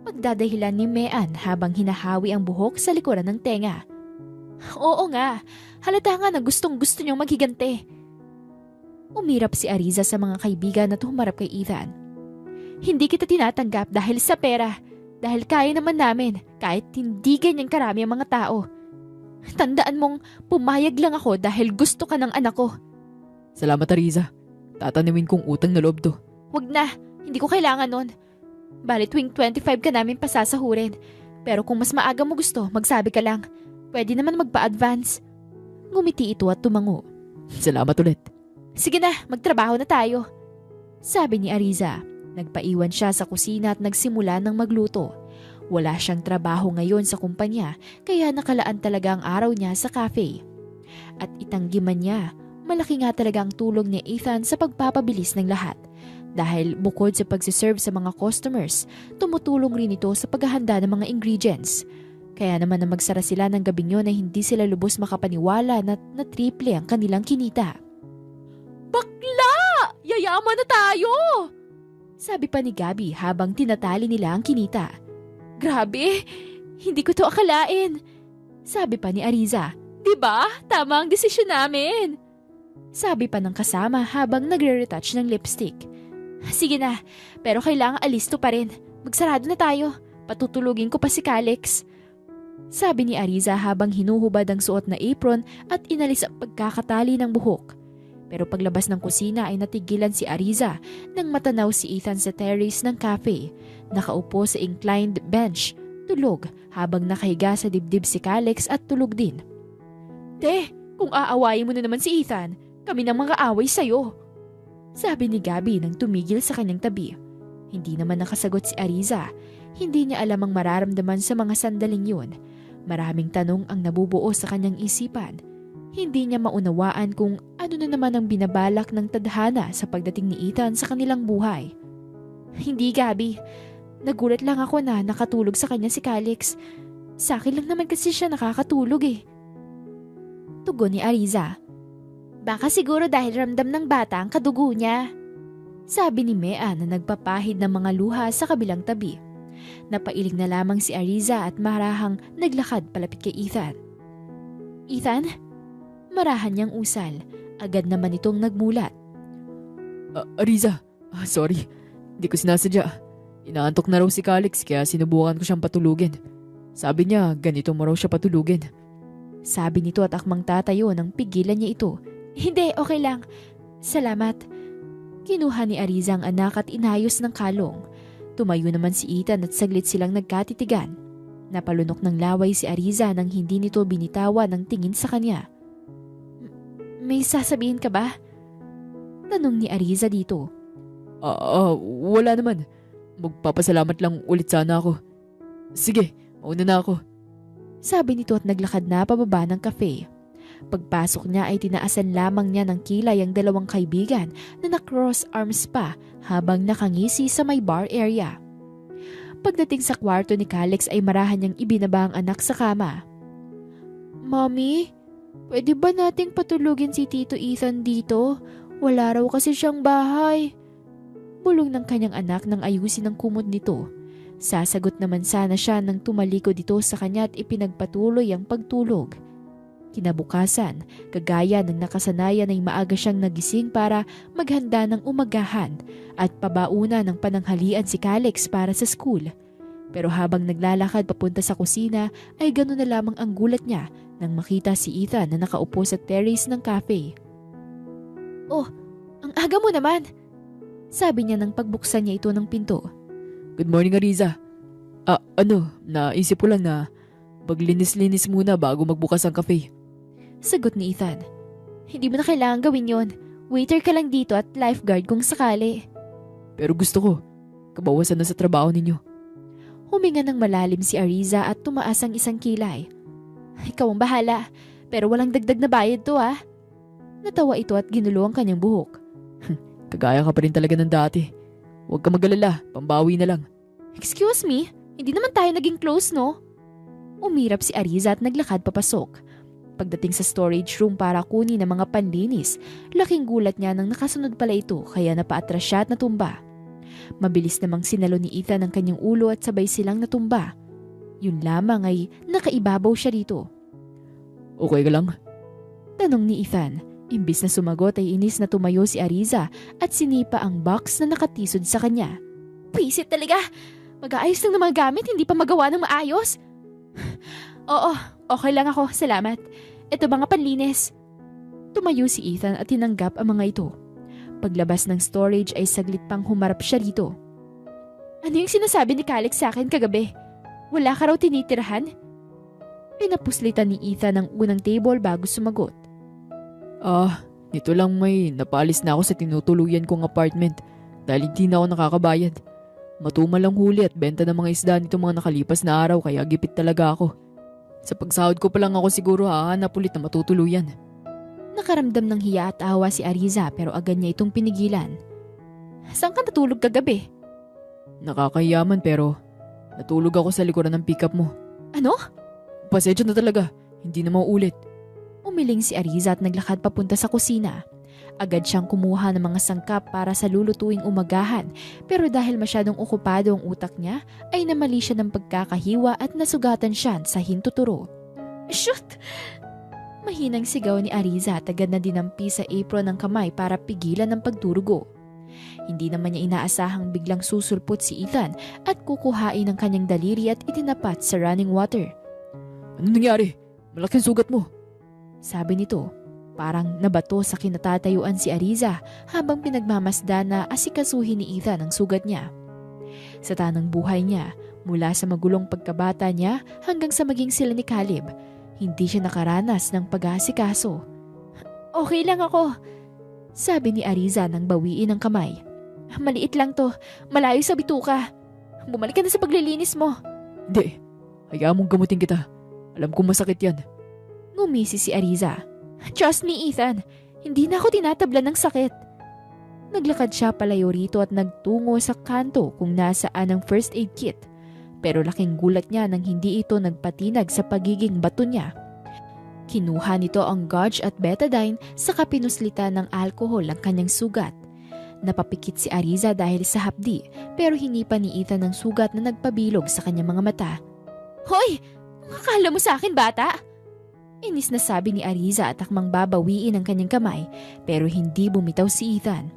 Pagdadahilan ni Mean habang hinahawi ang buhok sa likuran ng tenga. Oo nga, halata nga na gustong gusto niyong maghigante. Umirap si Ariza sa mga kaibigan at humarap kay Ethan. Hindi kita tinatanggap dahil sa pera. Dahil kaya naman namin kahit hindi ganyan karami ang mga tao. Tandaan mong pumayag lang ako dahil gusto ka ng anak ko. Salamat, Ariza. Tatanimin kong utang na loob to. Wag na, hindi ko kailangan nun. Bali tuwing 25 ka namin pasasahurin. Pero kung mas maaga mo gusto, magsabi ka lang. Pwede naman magpa-advance. Ngumiti ito at tumango. Salamat ulit. Sige na, magtrabaho na tayo. Sabi ni Ariza. Nagpaiwan siya sa kusina at nagsimula ng magluto. Wala siyang trabaho ngayon sa kumpanya kaya nakalaan talaga ang araw niya sa cafe. At itanggi man niya, malaki nga talaga ang tulong ni Ethan sa pagpapabilis ng lahat. Dahil bukod sa pagsiserve sa mga customers, tumutulong rin ito sa paghahanda ng mga ingredients. Kaya naman na magsara sila ng gabing yun ay hindi sila lubos makapaniwala na triple ang kanilang kinita. Bakla! Yayaman na tayo! Sabi pa ni Gabby habang tinatali nila ang kinita. Grabe, hindi ko to akalain. Sabi pa ni Ariza, diba? Tama ang desisyon namin. Sabi pa ng kasama habang nagre-retouch ng lipstick. Sige na, pero kailangan alisto pa rin. Magsarado na tayo. Patutulugin ko pa si Calix. Sabi ni Ariza habang hinuhubad ang suot na apron at inalis ang pagkakatali ng buhok. Pero paglabas ng kusina ay natigilan si Ariza nang matanaw si Ethan sa terrace ng cafe. Nakaupo sa inclined bench, tulog habang nakahiga sa dibdib si Calix at tulog din. Te, kung aawayin mo na naman si Ethan, kami nang mga away sa'yo. Sabi ni Gabby nang tumigil sa kanyang tabi. Hindi naman nakasagot si Ariza. Hindi niya alam ang mararamdaman sa mga sandaling yun. Maraming tanong ang nabubuo sa kanyang isipan. Hindi niya maunawaan kung ano na naman ang binabalak ng tadhana sa pagdating ni Ethan sa kanilang buhay. Hindi, Gabby. Nagulat lang ako na nakatulog sa kanya si Calix. Sa akin lang naman kasi siya nakakatulog eh. Tugon ni Ariza. Baka siguro dahil ramdam ng bata ang kadugo niya. Sabi ni Mea na nagpapahid ng mga luha sa kabilang tabi. Napailing na lamang si Ariza at marahang naglakad palapit kay Ethan. Ethan? Marahan niyang usal. Agad naman itong nagmulat. Ariza, sorry. Hindi ko sinasadya. Inaantok na raw si Calix kaya sinubukan ko siyang patulugin. Sabi niya ganito mo raw siya patulugin. Sabi nito at akmang tatayo nang pigilan niya ito. Hindi, okay lang. Salamat. Kinuha ni Ariza ang anak at inayos ng kalong. Tumayo naman si Ethan at saglit silang nagkatitigan. Napalunok ng laway si Ariza nang hindi nito binitawan ng tingin sa kanya. May sasabihin ka ba? Tanong ni Ariza dito. Wala naman. Magpapasalamat lang ulit sana ako. Sige, mauna na ako. Sabi nito at naglakad na pababa ng cafe. Pagpasok niya ay tinaasan lamang niya ng kilay ang dalawang kaibigan na na-cross arms pa habang nakangisi sa may bar area. Pagdating sa kwarto ni Calix ay marahan niyang ibinaba ang anak sa kama. Mommy, pwede ba nating patulugin si Tito Ethan dito? Wala raw kasi siyang bahay. Bulong ng kanyang anak nang ayusin ang kumot nito. Sasagot naman sana siya nang tumalikod dito sa kanya at ipinagpatuloy ang pagtulog. Kinabukasan, kagaya ng nakasanayan ay maaga siyang nagising para maghanda ng umagahan at pabauna ng pananghalian si Calix para sa school. Pero habang naglalakad papunta sa kusina ay gano'n na lamang ang gulat niya nang makita si Ethan na nakaupo sa terrace ng cafe. Oh, ang aga mo naman! Sabi niya nang pagbuksan niya ito ng pinto. Good morning, Ariza. Naisip ko lang na maglinis-linis muna bago magbukas ang cafe. Sagot ni Ethan. Hindi mo na kailangan gawin yon. Waiter ka lang dito at lifeguard kung sakali. Pero gusto ko. Kabawasan na sa trabaho ninyo. Huminga ng malalim si Ariza at tumaas ang isang kilay. Ikaw ang bahala. Pero walang dagdag na bayad to ah. Natawa ito at ginulo ang kanyang buhok. Kagaya ka pa rin talaga ng dati. Huwag ka magalala. Pambawi na lang. Excuse me? Hindi naman tayo naging close, no? Umirap si Ariza at naglakad papasok. Pagdating sa storage room para kunin ang mga panlinis, laking gulat niya nang nakasunod pala ito kaya napaatras siya at natumba. Mabilis namang sinalo ni Ethan ang kanyang ulo at sabay silang natumba. Yun lamang ay nakaibabaw siya dito. Okay ka lang? Tanong ni Ethan. Imbis na sumagot ay inis na tumayo si Ariza at sinipa ang box na nakatisod sa kanya. Pwisit talaga! Mag-aayos lang ng mga gamit, hindi pa magawa ng maayos. Oo, okay lang ako, salamat. Ito mga panlinis. Tumayo si Ethan at tinanggap ang mga ito. Paglabas ng storage ay saglit pang humarap siya dito. Ano yung sinasabi ni Calix sa akin kagabi? Wala ka raw tinitirahan? Pinapuslitan ni Ethan ang unang table bago sumagot. Nito lang may napalis na ako sa tinutuluyan kong apartment dahil hindi na ako nakakabayad. Matumal lang huli at benta ng mga isda nito mga nakalipas na araw kaya gipit talaga ako. Sa pagsahod ko pa lang ako siguro hahanap ulit na matutuluyan. Nakaramdam ng hiya at awa si Ariza pero agad niya itong pinigilan. Saan ka natulog kagabi? Nakakahiyaman pero natulog ako sa likuran ng pickup mo. Ano? Pasensya na talaga, hindi na mauulit. Umiling si Ariza at naglakad papunta sa kusina. Agad siyang kumuha ng mga sangkap para sa lulutuing umagahan pero dahil masyadong okupado ang utak niya ay namali siya ng pagkakahiwa at nasugatan siya sa hintuturo. Shoot! Mahinang sigaw ni Ariza at agad na dinampi sa apron ng kamay para pigilan ang pagdurugo. Hindi naman niya inaasahang biglang susulpot si Ethan at kukuhain ang kanyang daliri at itinapat sa running water. Ano nangyari? Malaking sugat mo. Sabi nito, parang nabato sa kinatatayuan si Ariza habang pinagmamasda na asikasuhin ni Ethan ang sugat niya. Sa tanang buhay niya, mula sa magulong pagkabata niya hanggang sa maging sila ni Caleb, hindi siya nakaranas ng pag-aasikaso. Okay lang ako, sabi ni Ariza nang bawiin ang kamay. Maliit lang to, malayo sa bituka. Bumalik ka na sa paglilinis mo. Hindi, hayaan mong gamutin kita. Alam kong masakit yan. Ngumisi si Ariza. Trust me, Ethan. Hindi na ako tinatabla ng sakit. Naglakad siya palayo rito at nagtungo sa kanto kung nasaan ang first aid kit. Pero laking gulat niya nang hindi ito nagpatinag sa pagiging bato niya. Kinuha nito ang gauge at betadine saka pinuslitan ng alkohol ang kanyang sugat. Napapikit si Ariza dahil sa hapdi pero hinipa ni Ethan ang sugat na nagpabilog sa kanyang mga mata. Hoy! Akala mo sa akin, bata? Inis na sabi ni Ariza at akmang babawiin ang kanyang kamay pero hindi bumitaw si Ethan.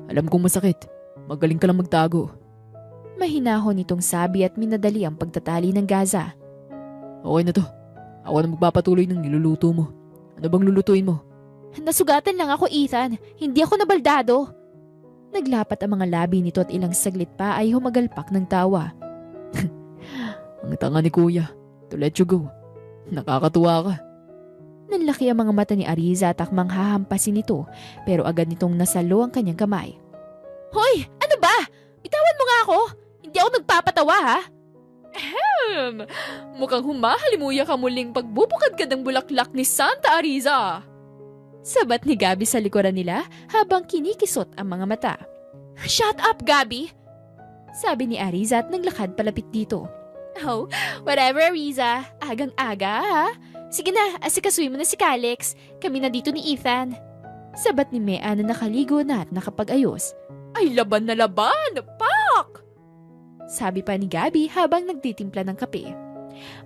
Alam kong masakit. Magaling ka lang magtago. Mahinahon itong sabi at minadali ang pagtatali ng gaza. Okay na to. Ako na magpapatuloy ng niluluto mo. Ano bang lulutuin mo? Nasugatan lang ako, Ethan. Hindi ako nabaldado. Naglapat ang mga labi nito at ilang saglit pa ay humagalpak ng tawa. Ang tanga ni Kuya. To let you go. Nakakatuwa ka. Nanlaki ang mga mata ni Ariza at akmang hahampasin ito pero agad nitong nasalo ang kanyang kamay. Hoy! Ano ba? Bitawan mo nga ako! Hindi ako nagpapatawa, ha? Ahem! Mukhang humahalimuya ka muling pagbubukad ka ng bulaklak ni Santa Ariza. Sabat ni Gabi sa likuran nila habang kinikisot ang mga mata. Shut up, Gabi! Sabi ni Ariza at naglakad palapit dito. Oh, whatever, Ariza. Agang-aga, ha? Sige na, asikasuin mo na si Calix. Kami na dito ni Ethan. Sabat ni Mea na nakaligo na at nakapag-ayos. Ay, laban na laban! Pak! Sabi pa ni Gabi habang nagtitimpla ng kape.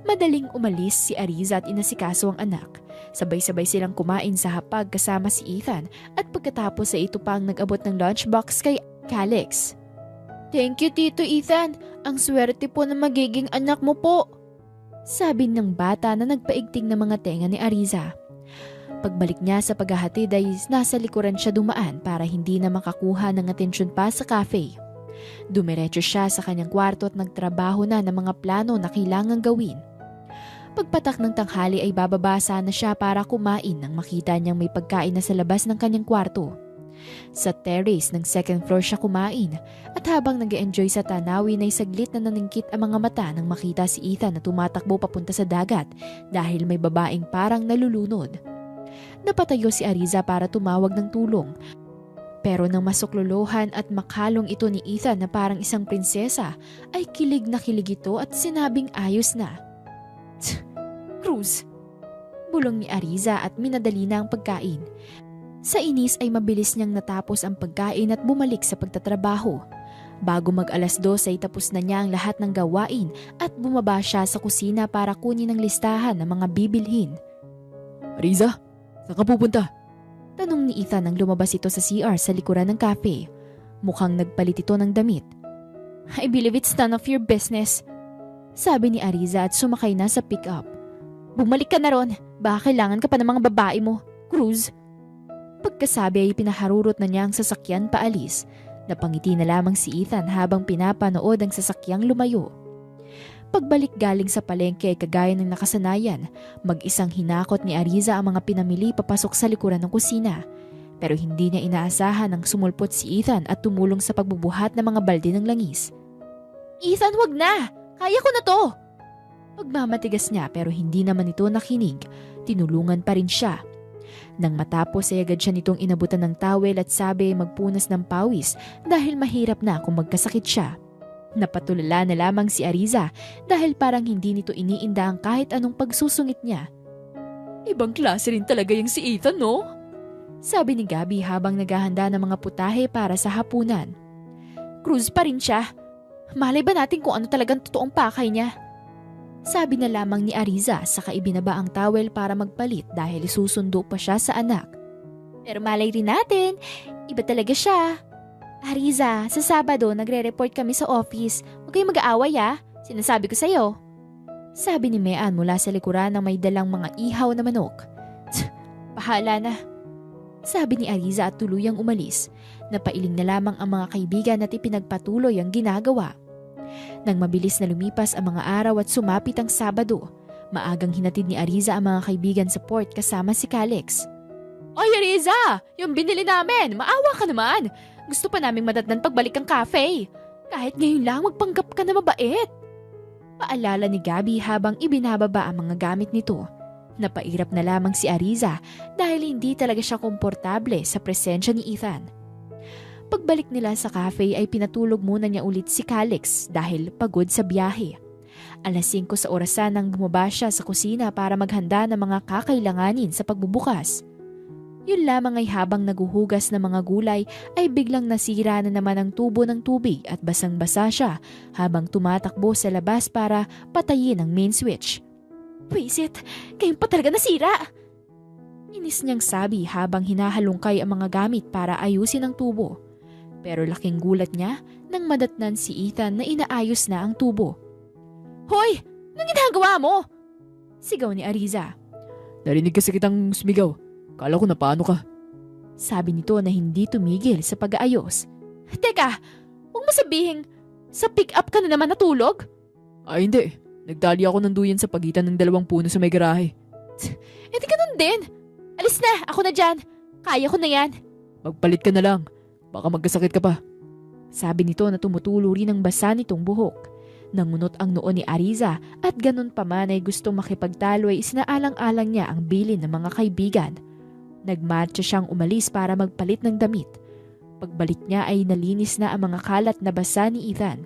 Madaling umalis si Ariza at inasikaso ang anak. Sabay-sabay silang kumain sa hapag kasama si Ethan at pagkatapos ay ito pang nag-abot ng lunchbox kay Calix. Thank you, Tito Ethan. Ang swerte po na magiging anak mo po. Sabi ng bata na nagpaigting ng mga tenga ni Ariza. Pagbalik niya sa paghahatid ay nasa likuran siya dumaan para hindi na makakuha ng atensyon pa sa cafe. Dumiretso siya sa kanyang kwarto at nagtrabaho na ng mga plano na kailangang gawin. Pagpatak ng tanghali ay bababa na siya para kumain nang makita niyang may pagkain na sa labas ng kanyang kwarto. Sa terrace ng second floor siya kumain at habang nag-enjoy sa tanawin ay saglit na naningkit ang mga mata nang makita si Ethan na tumatakbo papunta sa dagat dahil may babaeng parang nalulunod. Napatayo si Ariza para tumawag ng tulong Pero nang masukluluhan at makalong ito ni Ethan na parang isang prinsesa, ay kilig na kilig ito at sinabing ayos na. Cruz! Bulong ni Ariza at minadali na ang pagkain. Sa inis ay mabilis niyang natapos ang pagkain at bumalik sa pagtatrabaho. Bago mag-alas 2 ay tapos na niya ang lahat ng gawain at bumaba siya sa kusina para kunin ang listahan ng mga bibilhin. Ariza, saan ka pupunta? Tanong ni Ethan nang lumabas ito sa CR sa likuran ng cafe. Mukhang nagpalit ito ng damit. I believe it's none of your business, sabi ni Ariza at sumakay na sa pick-up. Bumalik ka na ron, baka kailangan ka pa ng mga babae mo, Cruz. Pagkasabi ay pinaharurot na niya ang sasakyan paalis. Napangiti na lamang si Ethan habang pinapanood ang sasakyang lumayo. Pagbalik galing sa palengke ay kagaya ng nakasanayan, mag-isang hinakot ni Ariza ang mga pinamili papasok sa likuran ng kusina. Pero hindi niya inaasahan nang sumulpot si Ethan at tumulong sa pagbubuhat ng mga balde ng langis. Ethan, wag na! Kaya ko na to! Pagmamatigas niya pero hindi naman ito nakinig. Tinulungan pa rin siya. Nang matapos ay agad siya nitong inabutan ng towel at sabi ay magpunas ng pawis dahil mahirap na kung magkasakit siya. Napatulala na lamang si Ariza dahil parang hindi nito iniinda ang kahit anong pagsusungit niya. Ibang klase rin talaga yung si Ethan, no? Sabi ni Gabby habang naghahanda ng mga putahe para sa hapunan. Cruz pa rin siya. Malay ba natin kung ano talagang totoong pakay niya? Sabi na lamang ni Ariza saka ibinaba ang towel para magpalit dahil susundo pa siya sa anak. Pero malay rin natin, iba talaga siya. Ariza, sa Sabado nagre-report kami sa office. Huwag kayong mag-aaway sinasabi ko sa'yo. Sabi ni Mean mula sa likuran ng may dalang mga ihaw na manok. Pahala na. Sabi ni Ariza at tuluyang umalis. Napailing na lamang ang mga kaibigan at ipinagpatuloy ang ginagawa. Nang mabilis na lumipas ang mga araw at sumapit ang Sabado, maagang hinatid ni Ariza ang mga kaibigan sa port kasama si Calix. Ay Ariza! Yung binili namin! Maawa ka naman! Gusto pa naming madatnan pagbalik ang cafe. Kahit ngayon lang magpanggap ka na mabait. Paalala ni Gabby habang ibinababa ang mga gamit nito. Napairap na lamang si Ariza dahil hindi talaga siya komportable sa presensya ni Ethan. Pagbalik nila sa cafe ay pinatulog muna niya ulit si Calix dahil pagod sa biyahe. Alas 5 sa orasan nang bumaba siya sa kusina para maghanda ng mga kakailanganin sa pagbubukas. Yun lamang ay habang naguhugas ng mga gulay ay biglang nasira na naman ang tubo ng tubig at basang-basa siya habang tumatakbo sa labas para patayin ang main switch. Pwisit, kayong pa talaga nasira! Inis niyang sabi habang hinahalungkay ang mga gamit para ayusin ang tubo. Pero laking gulat niya nang madatnan si Ethan na inaayos na ang tubo. Hoy! Anong ginagawa mo? Sigaw ni Ariza. Narinig kasi kitang sumigaw. Kala ko na paano ka. Sabi nito na hindi tumigil sa pag-aayos. Teka, huwag mo sabihing sa pick-up ka na naman natulog? Ay hindi. Nagtali ako ng duyan sa pagitan ng dalawang puno sa may garahe. Di ganun din. Alis na, ako na dyan. Kaya ko na yan. Magpalit ka na lang. Baka magkasakit ka pa. Sabi nito na tumutulo rin ang basa nitong buhok. Nangunot ang noo ni Ariza at ganun pa man ay gustong makipagtalo ay isinaalang-alang niya ang bilin ng mga kaibigan. Nagmatcha siyang umalis para magpalit ng damit. Pagbalik niya ay nalinis na ang mga kalat na basa ni Ethan.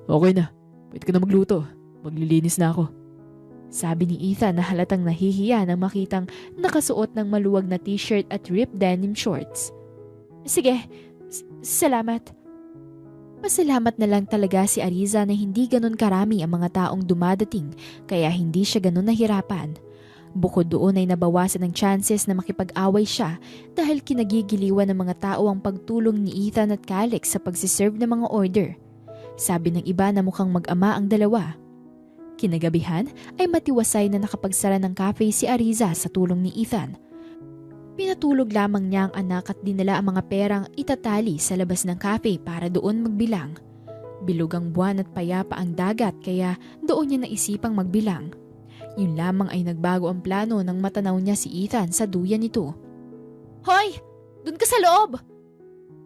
Okay na, pwede ka na magluto. Maglilinis na ako. Sabi ni Ethan na halatang nahihiya nang makitang nakasuot ng maluwag na t-shirt at ripped denim shorts. Sige, salamat. Pasalamat na lang talaga si Ariza na hindi ganun karami ang mga taong dumadating kaya hindi siya ganun nahirapan. Bukod doon ay nabawasan ng chances na makipag-away siya dahil kinagigiliwan ng mga tao ang pagtulong ni Ethan at Calix sa pagsiserve ng mga order. Sabi ng iba na mukhang mag-ama ang dalawa. Kinagabihan ay matiwasay na nakapagsara ng cafe si Ariza sa tulong ni Ethan. Pinatulog lamang niya ang anak at dinala ang mga perang itatali sa labas ng cafe para doon magbilang. Bilog ang buwan at payapa ang dagat kaya doon niya naisipang magbilang. Yun lamang ay nagbago ang plano nang matanaw niya si Ethan sa duyan nito. Hoy! Doon ka sa loob!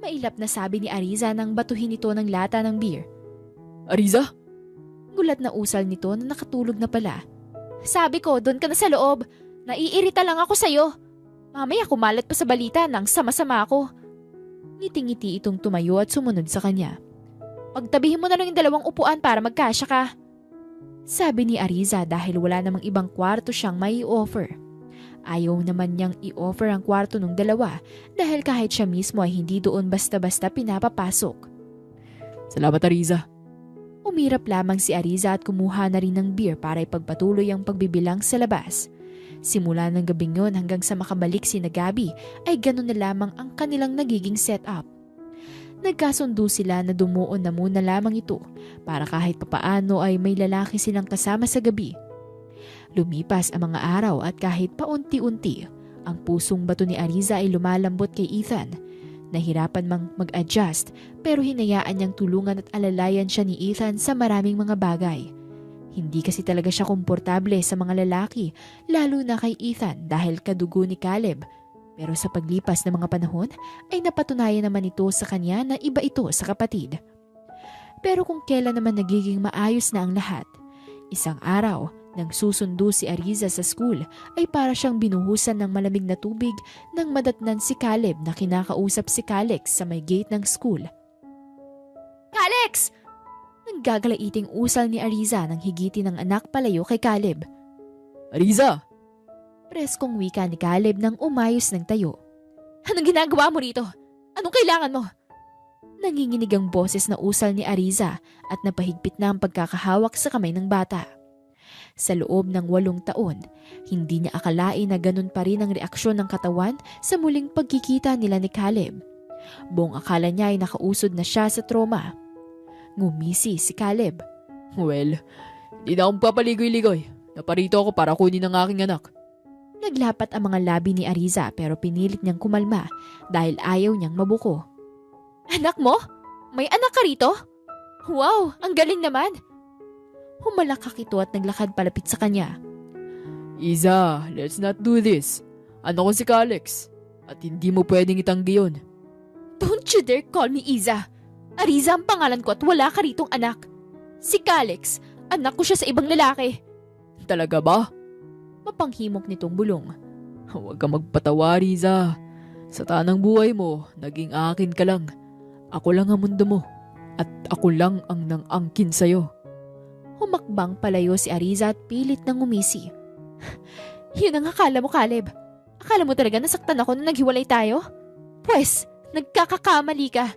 Mailap na sabi ni Ariza nang batuhin ito ng lata ng beer. Ariza? Gulat na usal nito na nakatulog na pala. Sabi ko, doon ka na sa loob. Naiirita lang ako sa'yo. Mamaya kumalat pa sa balita nang sama-sama ako. Ngiti-ngiti itong tumayo at sumunod sa kanya. Pagtabihin mo na lang yung 2 upuan para magkasya ka. Sabi ni Ariza dahil wala namang ibang kwarto siyang may offer. Ayaw naman niyang i-offer ang kwarto ng 2 dahil kahit siya mismo ay hindi doon basta-basta pinapapasok. Salamat, Ariza. Umirap lamang si Ariza at kumuha na rin ng beer para ipagpatuloy ang pagbibilang sa labas. Simula ng gabing yon hanggang sa makabalik si Gabi ay gano'n na lamang ang kanilang nagiging setup. Nagkasundo sila na dumuon na muna lamang ito para kahit papaano ay may lalaki silang kasama sa gabi. Lumipas ang mga araw at kahit paunti-unti, ang pusong bato ni Ariza ay lumalambot kay Ethan. Nahirapan mang mag-adjust pero hinayaan niyang tulungan at alalayan siya ni Ethan sa maraming mga bagay. Hindi kasi talaga siya komportable sa mga lalaki, lalo na kay Ethan dahil kadugo ni Caleb. Pero sa paglipas ng mga panahon ay napatunayan naman ito sa kanya na iba ito sa kapatid. Pero kung kailan naman nagiging maayos na ang lahat, isang araw nang susundo si Ariza sa school ay para siyang binuhusan ng malamig na tubig nang madatnan si Caleb na kinakausap si Calix sa may gate ng school. Calix! Naggagalaiting usal ni Ariza nang higitin ng anak palayo kay Caleb. Ariza! Preskong wika ni Caleb nang umayos ng tayo. Anong ginagawa mo rito? Anong kailangan mo? Nanginginig ang boses na usal ni Ariza at napahigpit na ang pagkakahawak sa kamay ng bata. Sa loob ng 8 taon, hindi niya akalain na ganun pa rin ang reaksyon ng katawan sa muling pagkikita nila ni Caleb. Buong akala niya ay nakausod na siya sa trauma. Ngumisi si Caleb. Well, hindi na akong papaligoy-ligoy. Naparito ako para kunin ang aking anak. Naglapat ang mga labi ni Ariza pero pinilit niyang kumalma dahil ayaw niyang mabuko. Anak mo? May anak ka rito? Wow, ang galing naman! Humalakak ito at naglakad palapit sa kanya. Iza, let's not do this. Ano ko si Calix? At hindi mo pwedeng itanggi yun. Don't you dare call me Iza. Ariza ang pangalan ko at wala ka ritong anak. Si Calix, anak ko siya sa ibang lalaki. Talaga ba? Mapanghimok nitong bulong. Huwag kang magpatawa, Riza. Sa tanang buhay mo, naging akin ka lang. Ako lang ang mundo mo. At ako lang ang nang-angkin sa'yo. Humakbang palayo si Ariza at pilit nang umisi. Yun ang akala mo, Caleb. Akala mo talaga nasaktan ako nung naghiwalay tayo? Pwes, nagkakakamali ka.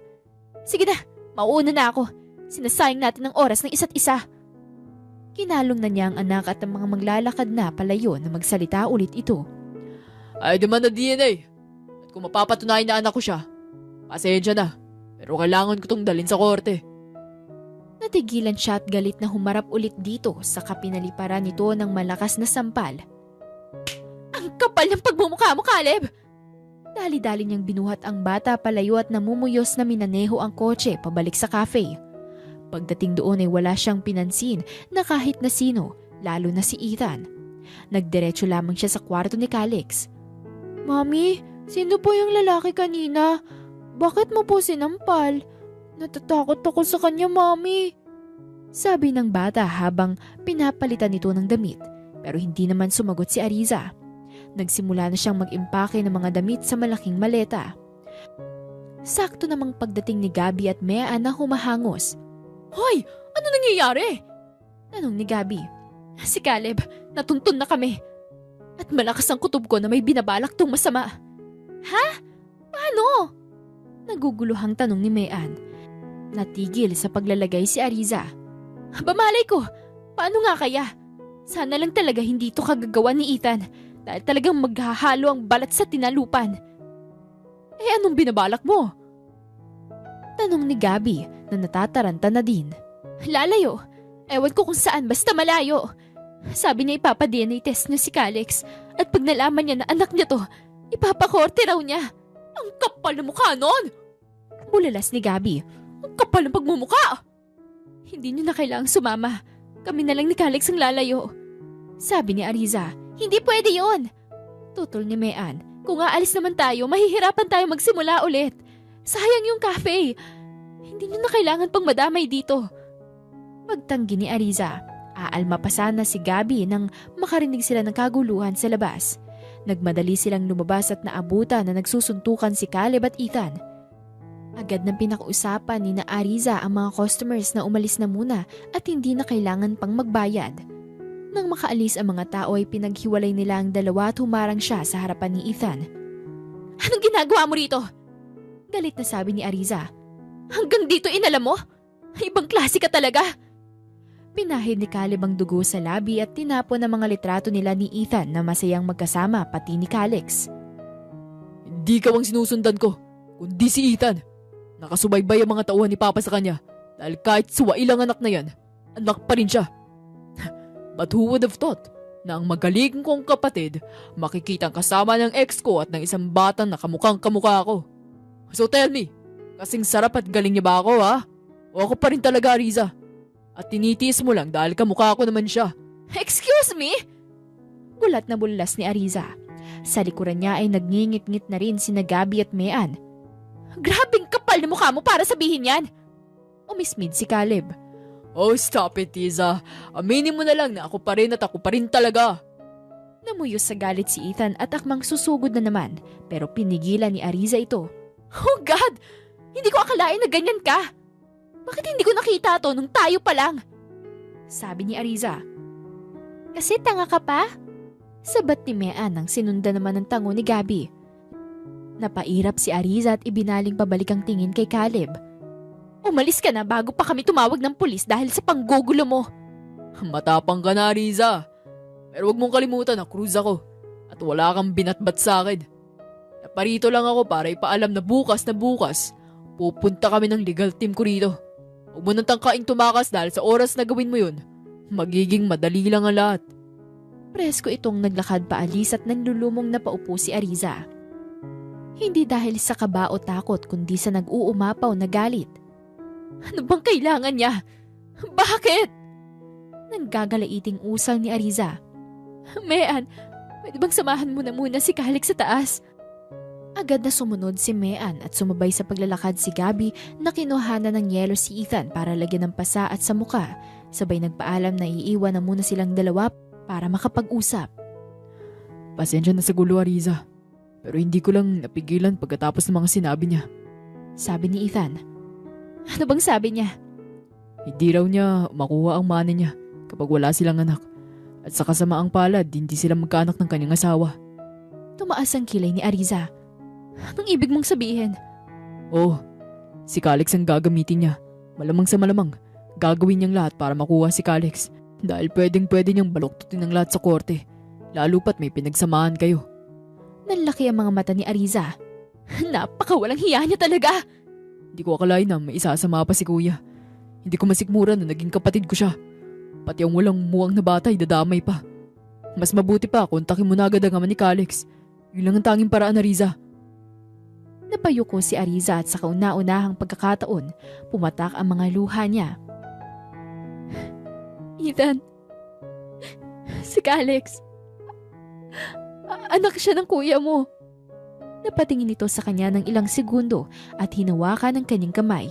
Sige na, mauuna na ako. Sinasayang natin ang oras ng isa't isa. Kinalong na niya ang anak at ang mga maglalakad na palayo na magsalita ulit ito. I demand na DNA. At kung mapapatunayan na anak ko siya, pasensya na. Pero kailangan ko tong dalhin sa korte. Natigilan siya at galit na humarap ulit dito sa kapinaliparan nito ng malakas na sampal. Ang kapal ng pagmumukha mo, Caleb! Dali-dali niyang binuhat ang bata palayo at namumuyos na minaneho ang kotse pabalik sa cafe. Pagdating doon ay wala siyang pinansin na kahit na sino, lalo na si Ethan. Nagdiretso lamang siya sa kwarto ni Calix. Mami, sino po yung lalaki kanina? Bakit mo po sinampal? Natatakot ako sa kanya, Mami. Sabi ng bata habang pinapalitan nito ng damit, pero hindi naman sumagot si Ariza. Nagsimula na siyang mag-impake ng mga damit sa malaking maleta. Sakto namang pagdating ni Gabi at Mea na humahangos. Hoy! Ano nangyayari? Tanong ni Gabi. Si Caleb, natuntun na kami. At malakas ang kutob ko na may binabalak tong masama. Ha? Paano? Naguguluhang tanong ni Mean. Natigil sa paglalagay si Ariza. Bamalay ko! Paano nga kaya? Sana lang talaga hindi ito kagagawa ni Ethan dahil talagang maghahalo ang balat sa tinalupan. Eh anong binabalak mo? Tanong ni Gabi na natataranta na din. Lalayo. Ewan ko kung saan basta malayo. Sabi niya ipapa-DNA test niya si Calix at pag nalaman niya na anak niya to, ipapakorte raw niya. Ang kapal na mukha nun! Bulalas ni Gabi. Ang kapal ng pagmumukha! Hindi niyo na kailangang sumama. Kami na lang ni Calix ang lalayo. Sabi ni Ariza, hindi pwede yon. Tutol ni Mean, kung aalis naman tayo, mahihirapan tayo magsimula ulit. Sayang yung cafe. Hindi niyo na kailangan pang madamay dito. Pagtanggi ni Ariza, aalma pa sana si Gabi nang makarinig sila ng kaguluhan sa labas. Nagmadali silang lumabas at naabutan na nagsusuntukan si Caleb at Ethan. Agad na pinakausapan ni na Ariza ang mga customers na umalis na muna at hindi na kailangan pang magbayad. Nang makaalis ang mga tao ay pinaghiwalay nila ang dalawa at humarang siya sa harapan ni Ethan. Anong ginagawa mo rito? Galit na sabi ni Ariza. Hanggang dito inalam mo? Ibang klase ka talaga. Pinahid ni Caleb ang dugo sa labi at tinapon ang mga litrato nila ni Ethan na masayang magkasama pati ni Calix. Hindi ka bang sinusundan ko, kundi si Ethan. Nakasubaybay ang mga tauhan ni Papa sa kanya dahil kahit suwai lang anak na yan, anak pa rin siya. But who would have thought na ang magaling kong kapatid makikitang kasama ng ex ko at ng isang batang na kamukhang kamukha ako? So tell me, kasing sarap at galing niya ba ako ha? O ako pa rin talaga, Ariza? At tinitiis mo lang dahil kamukha ko naman siya. Excuse me? Gulat na bulas ni Ariza. Sa likuran niya ay nagngingit-ngit na rin sina Gabby at Mean. Grabing kapal na mukha mo para sabihin yan! Umismid si Caleb. Oh, stop it, Tiza. Aminin mo na lang na ako pa rin at ako pa rin talaga. Namuyos sa galit si Ethan at akmang susugod na naman pero pinigilan ni Ariza ito. Oh God! Hindi ko akalain na ganyan ka! Bakit hindi ko nakita to nung tayo pa lang? Sabi ni Ariza. Kasi tanga ka pa? Sabat ni Mean nang sinundan naman ng tango ni Gabby. Napairap si Ariza at ibinaling pabalik ang tingin kay Caleb. Umalis ka na bago pa kami tumawag ng pulis dahil sa panggugulo mo. Matapang ka na, Ariza. Pero wag mong kalimutan na cruise ako at wala kang binatbat sa akin. Naparito lang ako para ipaalam na bukas pupunta kami ng legal team ko rito. Huwag mo nang tangkaing tumakas dahil sa oras na gawin mo yun, magiging madali lang ang lahat. Presko itong naglakad paalis at nanlulumong na paupo si Ariza. Hindi dahil sa kaba o takot kundi sa nag-uumapaw na galit. Ano bang kailangan niya? Bakit? Nanggagalaiting usal ni Ariza. Mean, pwede bang samahan mo na muna si Calix sa taas? Agad na sumunod si Mean at sumabay sa paglalakad si Gabby na kinuhanan ng yelo si Ethan para lagyan ng pasa at sa muka. Sabay nagpaalam na iiwan na muna silang dalawa para makapag-usap. Pasensya na sa gulo, Ariza. Pero hindi ko lang napigilan pagkatapos ng mga sinabi niya. Sabi ni Ethan. Ano bang sabi niya? Hindi raw niya makuha ang mana niya kapag wala silang anak. At sa kasamaang palad, hindi sila magkaanak ng kanyang asawa. Tumaas ang kilay ni Ariza. Anong ibig mong sabihin? Oh, si Calix ang gagamitin niya. Malamang sa malamang, gagawin niyang lahat para makuha si Calix. Dahil pwedeng-pwede niyang baluktutin ang lahat sa korte. Lalo pat may pinagsamahan kayo. Nanlaki ang mga mata ni Ariza. Napakawalang hiya niya talaga. Hindi ko akalain na may isasama pa si kuya. Hindi ko masikmura na naging kapatid ko siya. Pati ang walang muwang na bata ay dadamay pa. Mas mabuti pa kontakin mo na agad ang ama ni Calix. Yun lang ang tanging paraan, Ariza. Napayuko si Ariza at sa kauna-unahang pagkakataon, pumatak ang mga luha niya. Ethan, si Calix, anak siya ng kuya mo. Napatingin ito sa kanya ng ilang segundo at hinawakan ang kanyang kamay.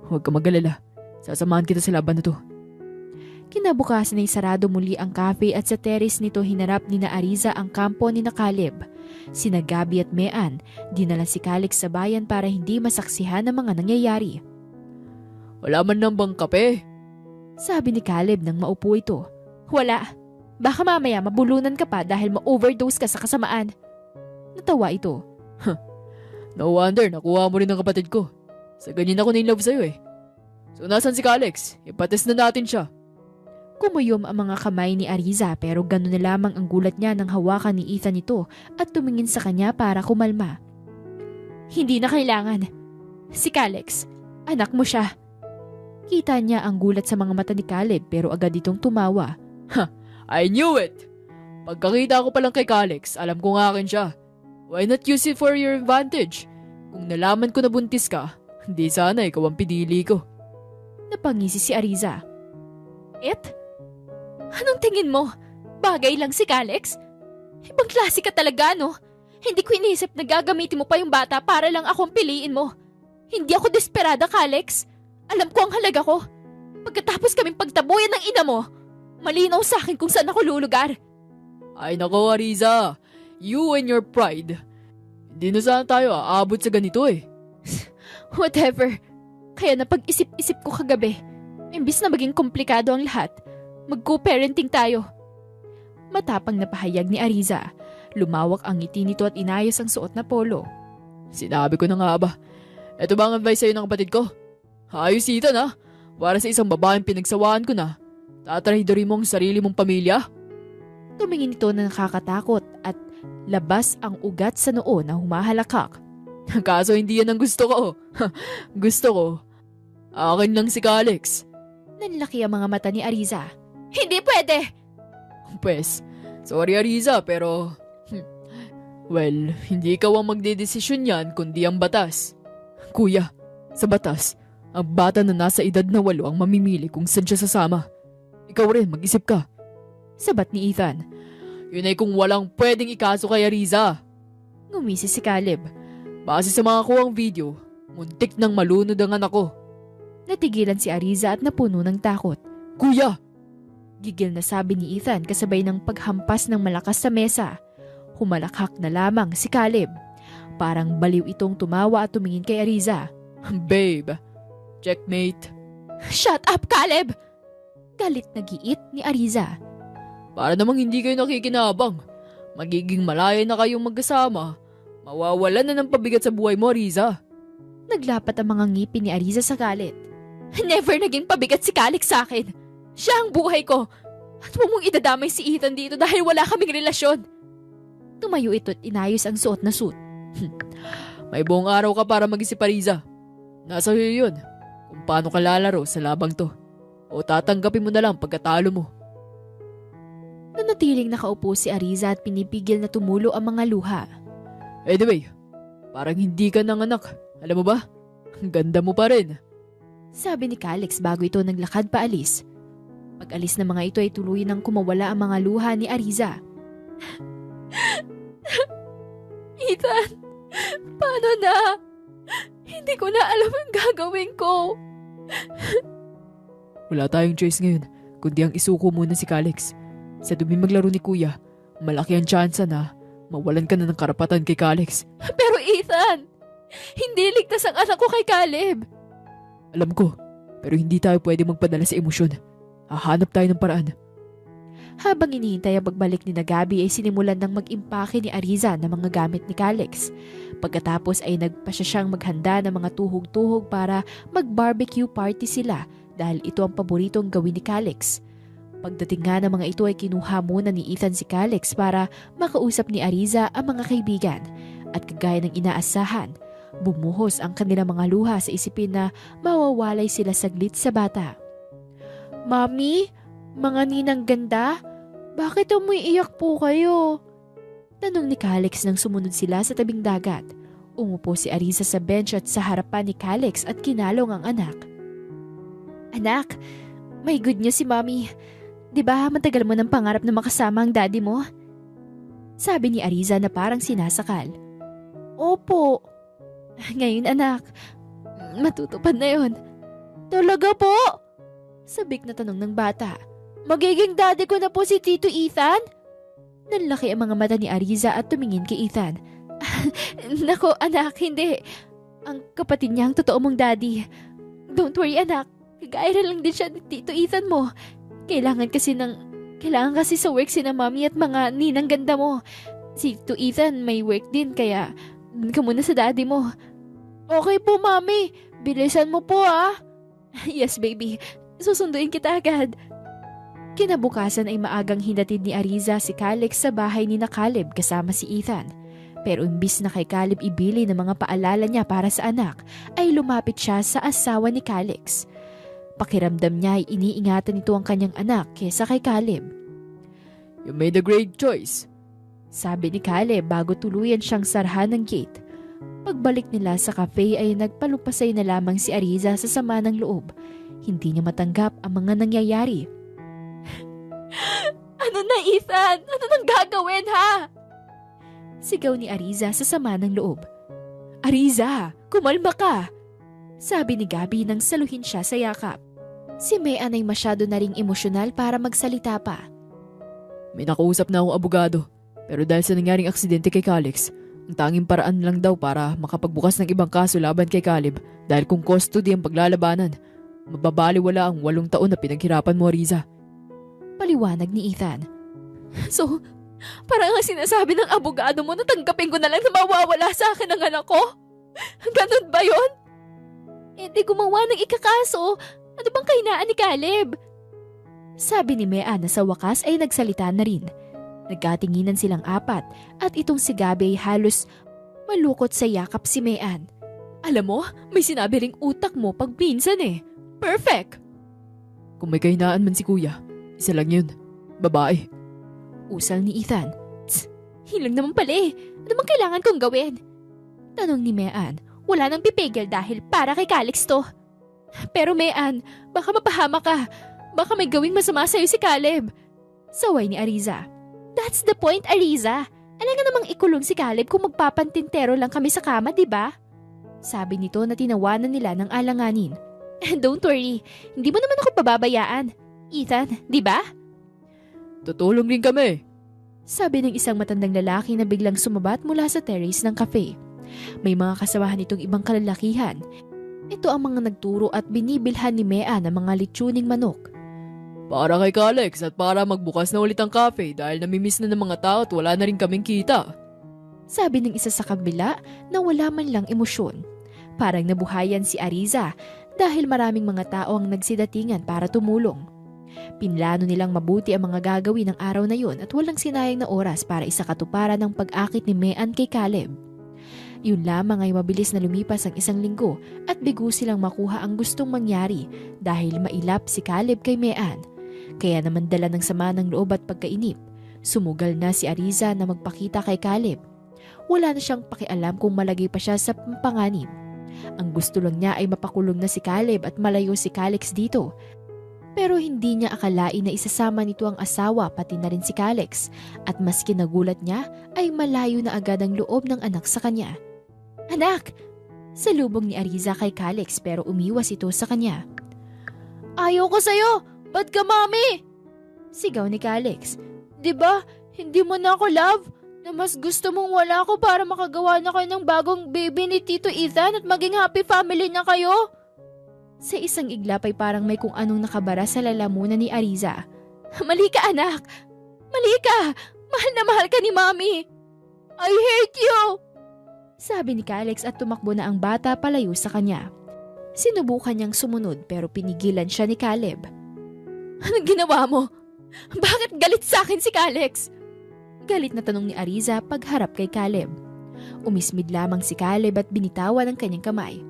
Huwag ka mag-alala. Sasamahan kita sa laban na to. Kinabukasan ay sarado muli ang cafe at sa terrace nito hinarap ni na Ariza ang kampo ni na Caleb. Sina Gabby at Mean, dinala si Calix sa bayan para hindi masaksihan ang mga nangyayari. Wala man lang bang kape? Sabi ni Caleb nang maupo ito. Wala. Baka mamaya mabulunan ka pa dahil ma-overdose ka sa kasamaan. Natawa ito. No wonder, nakuha mo rin ang kapatid ko. Sa ganyan ako na-inlove sa'yo eh. So nasan si Calix? Ipates na natin siya. Kumuyom ang mga kamay ni Ariza pero gano'n na lamang ang gulat niya nang hawakan ni Ethan ito at tumingin sa kanya para kumalma. Hindi na kailangan. Si Calix, anak mo siya. Kita niya ang gulat sa mga mata ni Caleb pero agad itong tumawa. I knew it! Pagkakita ko palang kay Calix, alam ko nga akin siya. Why not use it for your advantage? Kung nalaman ko na buntis ka, hindi sana ikaw ang pinili ko. Napangisi si Ariza. Anong tingin mo? Bagay lang si Calix? Ibang klase ka talaga, no? Hindi ko inisip na gagamitin mo pa yung bata para lang akong piliin mo. Hindi ako desperada, Calix. Alam ko ang halaga ko. Pagkatapos kaming pagtabuyan ng ina mo, malinaw sa akin kung saan ako lulugar. Ay nako, Ariza. You and your pride. Hindi na sana tayo aabot sa ganito eh. Whatever. Kaya napag-isip-isip ko kagabi. Imbis na maging komplikado ang lahat, mag-co-parenting tayo. Matapang na pahayag ni Ariza. Lumawak ang ngiti nito at inayos ang suot na polo. Sinabi ko na nga ba? Ito ba ang advice sa'yo ng kapatid ko? Ayos Ethan ha? Para sa isang babaeng pinagsawaan ko na, tatrahidorin mo ang sarili mong pamilya? Tumingin ito na nakakatakot at labas ang ugat sa noo na humahalakak. Kaso hindi yan ang gusto ko. Gusto ko, akin lang si Calix. Nanlaki ang mga mata ni Ariza. Hindi pwede! Pwes, sorry Ariza pero... well, hindi ikaw ang magdedesisyon yan kundi ang batas. Kuya, sa batas, ang bata na nasa edad na 8 ang mamimili kung saan siya sasama. Ikaw rin, mag-isip ka. Sabat ni Ethan. Yun ay kung walang pwedeng ikaso kay Ariza. Ngumisi si Caleb. Base sa mga kuwang video, muntik nang malunod ang anak ko. Natigilan si Ariza at napuno ng takot. Kuya! Gigil na sabi ni Ethan kasabay ng paghampas ng malakas sa mesa. Humalakhak na lamang si Caleb. Parang baliw itong tumawa at tumingin kay Ariza. Babe, checkmate. Shut up, Caleb! Galit na giit ni Ariza. Para namang hindi kayo nakikinabang. Magiging malaya na kayong magkasama. Mawawalan na ng pabigat sa buhay mo, Ariza. Naglapat ang mga ngipin ni Ariza sa galit. Never naging pabigat si Calix sa akin. Siya ang buhay ko. At huwag mong idadamay si Ethan dito dahil wala kaming relasyon. Tumayo ito at inayos ang suot na suit. May buong araw ka para mag-isip, Ariza. Nasa iyo yun. Kung paano ka lalaro sa labang to. O tatanggapin mo na lang pagkatalo mo. Nanatiling nakaupo si Ariza at pinipigil na tumulo ang mga luha. Anyway, parang hindi ka nanganak. Alam mo ba? Ang ganda mo pa rin. Sabi ni Calix bago ito naglakad paalis. Pag-alis ng mga ito ay tuluyan nang kumawala ang mga luha ni Ariza. Ethan, paano na? Hindi ko na alam ang gagawin ko. Wala tayong choice ngayon, kundi ang isuko muna si Calix. Sa dumi maglaro ni Kuya, malaki ang tsansa na mawalan ka na ng karapatan kay Calix. Pero Ethan, hindi ligtas ang anak ko kay Caleb. Alam ko, pero hindi tayo pwede magpadala sa emosyon. Hahanap tayo ng paraan. Habang inihintay ang pagbalik ni Gabi ay sinimulan ng mag-impake ni Ariza ng mga gamit ni Calix. Pagkatapos ay nagpasya siyang maghanda ng mga tuhog-tuhog para mag-barbecue party sila dahil ito ang paboritong gawin ni Calix. Pagdating nga ng mga ito ay kinuha muna ni Ethan si Calix para makausap ni Ariza ang mga kaibigan at kagaya ng inaasahan, bumuhos ang kanilang mga luha sa isipin na mawawalay sila saglit sa bata. Mami, mga ninang ganda, bakit umiiyak po kayo? Tanong ni Calix nang sumunod sila sa tabing dagat. Umupo si Ariza sa bench at sa harapan ni Calix at kinalong ang anak. Anak, may good news si Mami. Diba matagal mo ng pangarap na makasama ang daddy mo? Sabi ni Ariza na parang sinasakal. Opo. Ngayon anak, matutupad na yon. Talaga po? Sabik na tanong ng bata. Magiging daddy ko na po si Tito Ethan? Nanlaki ang mga mata ni Ariza at tumingin kay Ethan. Nako anak, hindi. Ang kapatid niya ang totoo mong daddy. Don't worry anak, kagaya lang din siya ni Tito Ethan mo. Kailangan kasi sa work si na mami at mga ninang ganda mo. Si Tito Ethan may work din kaya dun ka muna sa daddy mo. Okay po mami, bilisan mo po ah. Yes baby, susunduin kita agad. Kinabukasan ay maagang hinatid ni Ariza si Calix sa bahay ni na Caleb kasama si Ethan. Pero imbis na kay Caleb ibili ng mga paalala niya para sa anak, ay lumapit siya sa asawa ni Calix. Pakiramdam niya ay iniingatan nito ang kanyang anak kesa kay Caleb. You made a great choice. Sabi ni Caleb bago tuluyan siyang sarhan ng gate. Pagbalik nila sa cafe ay nagpalupasay na lamang si Ariza sa sama ng loob. Hindi niya matanggap ang mga nangyayari. Ano na Ethan? Ano nang gagawin ha? Sigaw ni Ariza sa sama ng loob. Ariza, kumalma ka! Sabi ni Gabi nang saluhin siya sa yakap. Si Mean ay masyado na ring emosyonal para magsalita pa. May nakausap na akong abogado, pero dahil sa nangyaring aksidente kay Calix, Ang tanging paraan lang daw para makapagbukas ng ibang kaso laban kay Caleb dahil kung custody ang paglalabanan, mababaliwala ang 8 taon na pinaghirapan mo, Ariza. Paliwanag ni Ethan. So, parang ang sinasabi ng abogado mo na tanggapin ko na lang na mawawala sa akin ang anak ko? Ganun ba yon? Eh di gumawa ng ikakaso. Ano bang kahinaan ni Caleb? Sabi ni Mea na sa wakas ay nagsalita na rin. Nagkatinginan silang apat at itong si Gabi ay halos malukot sa yakap si Mean. Alam mo, may sinabi ring utak mo pag minsan eh. Perfect! Kung may kahinaan man si kuya, isa lang yun. Babae. Usal ni Ethan. Tss, hilang naman pala eh. Ano bang kailangan kong gawin? Tanong ni Mean. Wala nang pipigil dahil para kay Calix to. Pero Mean, baka mapahama ka. Baka may gawing masama sa'yo si Caleb. Saway ni Ariza. That's the point, Ariza. Alam nga namang ikulong si Caleb kung magpapantintero lang kami sa kama, di ba? Sabi nito na tinawanan nila ng alanganin. Don't worry, hindi mo naman ako pababayaan. Ethan, di ba? Tutulong rin kami. Sabi ng isang matandang lalaki na biglang sumabat mula sa terrace ng cafe. May mga kasamahan itong ibang kalalakihan. Ito ang mga nagturo at binibilhan ni Mea ng mga litsuning manok. Para kay Calix at para magbukas na ulit ang cafe dahil namimiss na ng mga tao at wala na rin kaming kita. Sabi ng isa sa kabila na wala man lang emosyon. Parang nabuhayan si Ariza dahil maraming mga tao ang nagsidatingan para tumulong. Pinlano nilang mabuti ang mga gagawin ng araw na yun at walang sinayang na oras para isakatuparan ng pag-akit ni Mean kay Caleb. Yun lamang ay mabilis na lumipas ang 1 linggo at bigo silang makuha ang gustong mangyari dahil mailap si Caleb kay Mean. Kaya naman dala ng sama ng loob at pagkainip, sumugal na si Ariza na magpakita kay Caleb. Wala na siyang pakialam kung malagay pa siya sa panganib. Ang gusto lang niya ay mapakulong na si Caleb at malayo si Calix dito. Pero hindi niya akalain na isasama nito ang asawa pati na rin si Calix at maski nagulat niya ay malayo na agad ang loob ng anak sa kanya. Anak! Salubong ni Ariza kay Calix pero umiwas ito sa kanya. Ayaw ko sa'yo! Ba't ka, mami? Sigaw ni Calix. Diba, hindi mo na ako love? Na mas gusto mong wala ako para makagawa na kayo ng bagong baby ni Tito Ethan at maging happy family na kayo? Sa isang iglap ay parang may kung anong nakabara sa lalamunan ni Ariza. Mali ka, anak! Mali ka! Mahal na mahal ka ni mami! I hate you! Sabi ni Calix at tumakbo na ang bata palayo sa kanya. Sinubukan niyang sumunod pero pinigilan siya ni Caleb. Anong ginawa mo? Bakit galit sa akin si Calix? Galit na tanong ni Ariza pagharap kay Caleb. Umismid lamang si Caleb at binitawan ang kanyang kamay.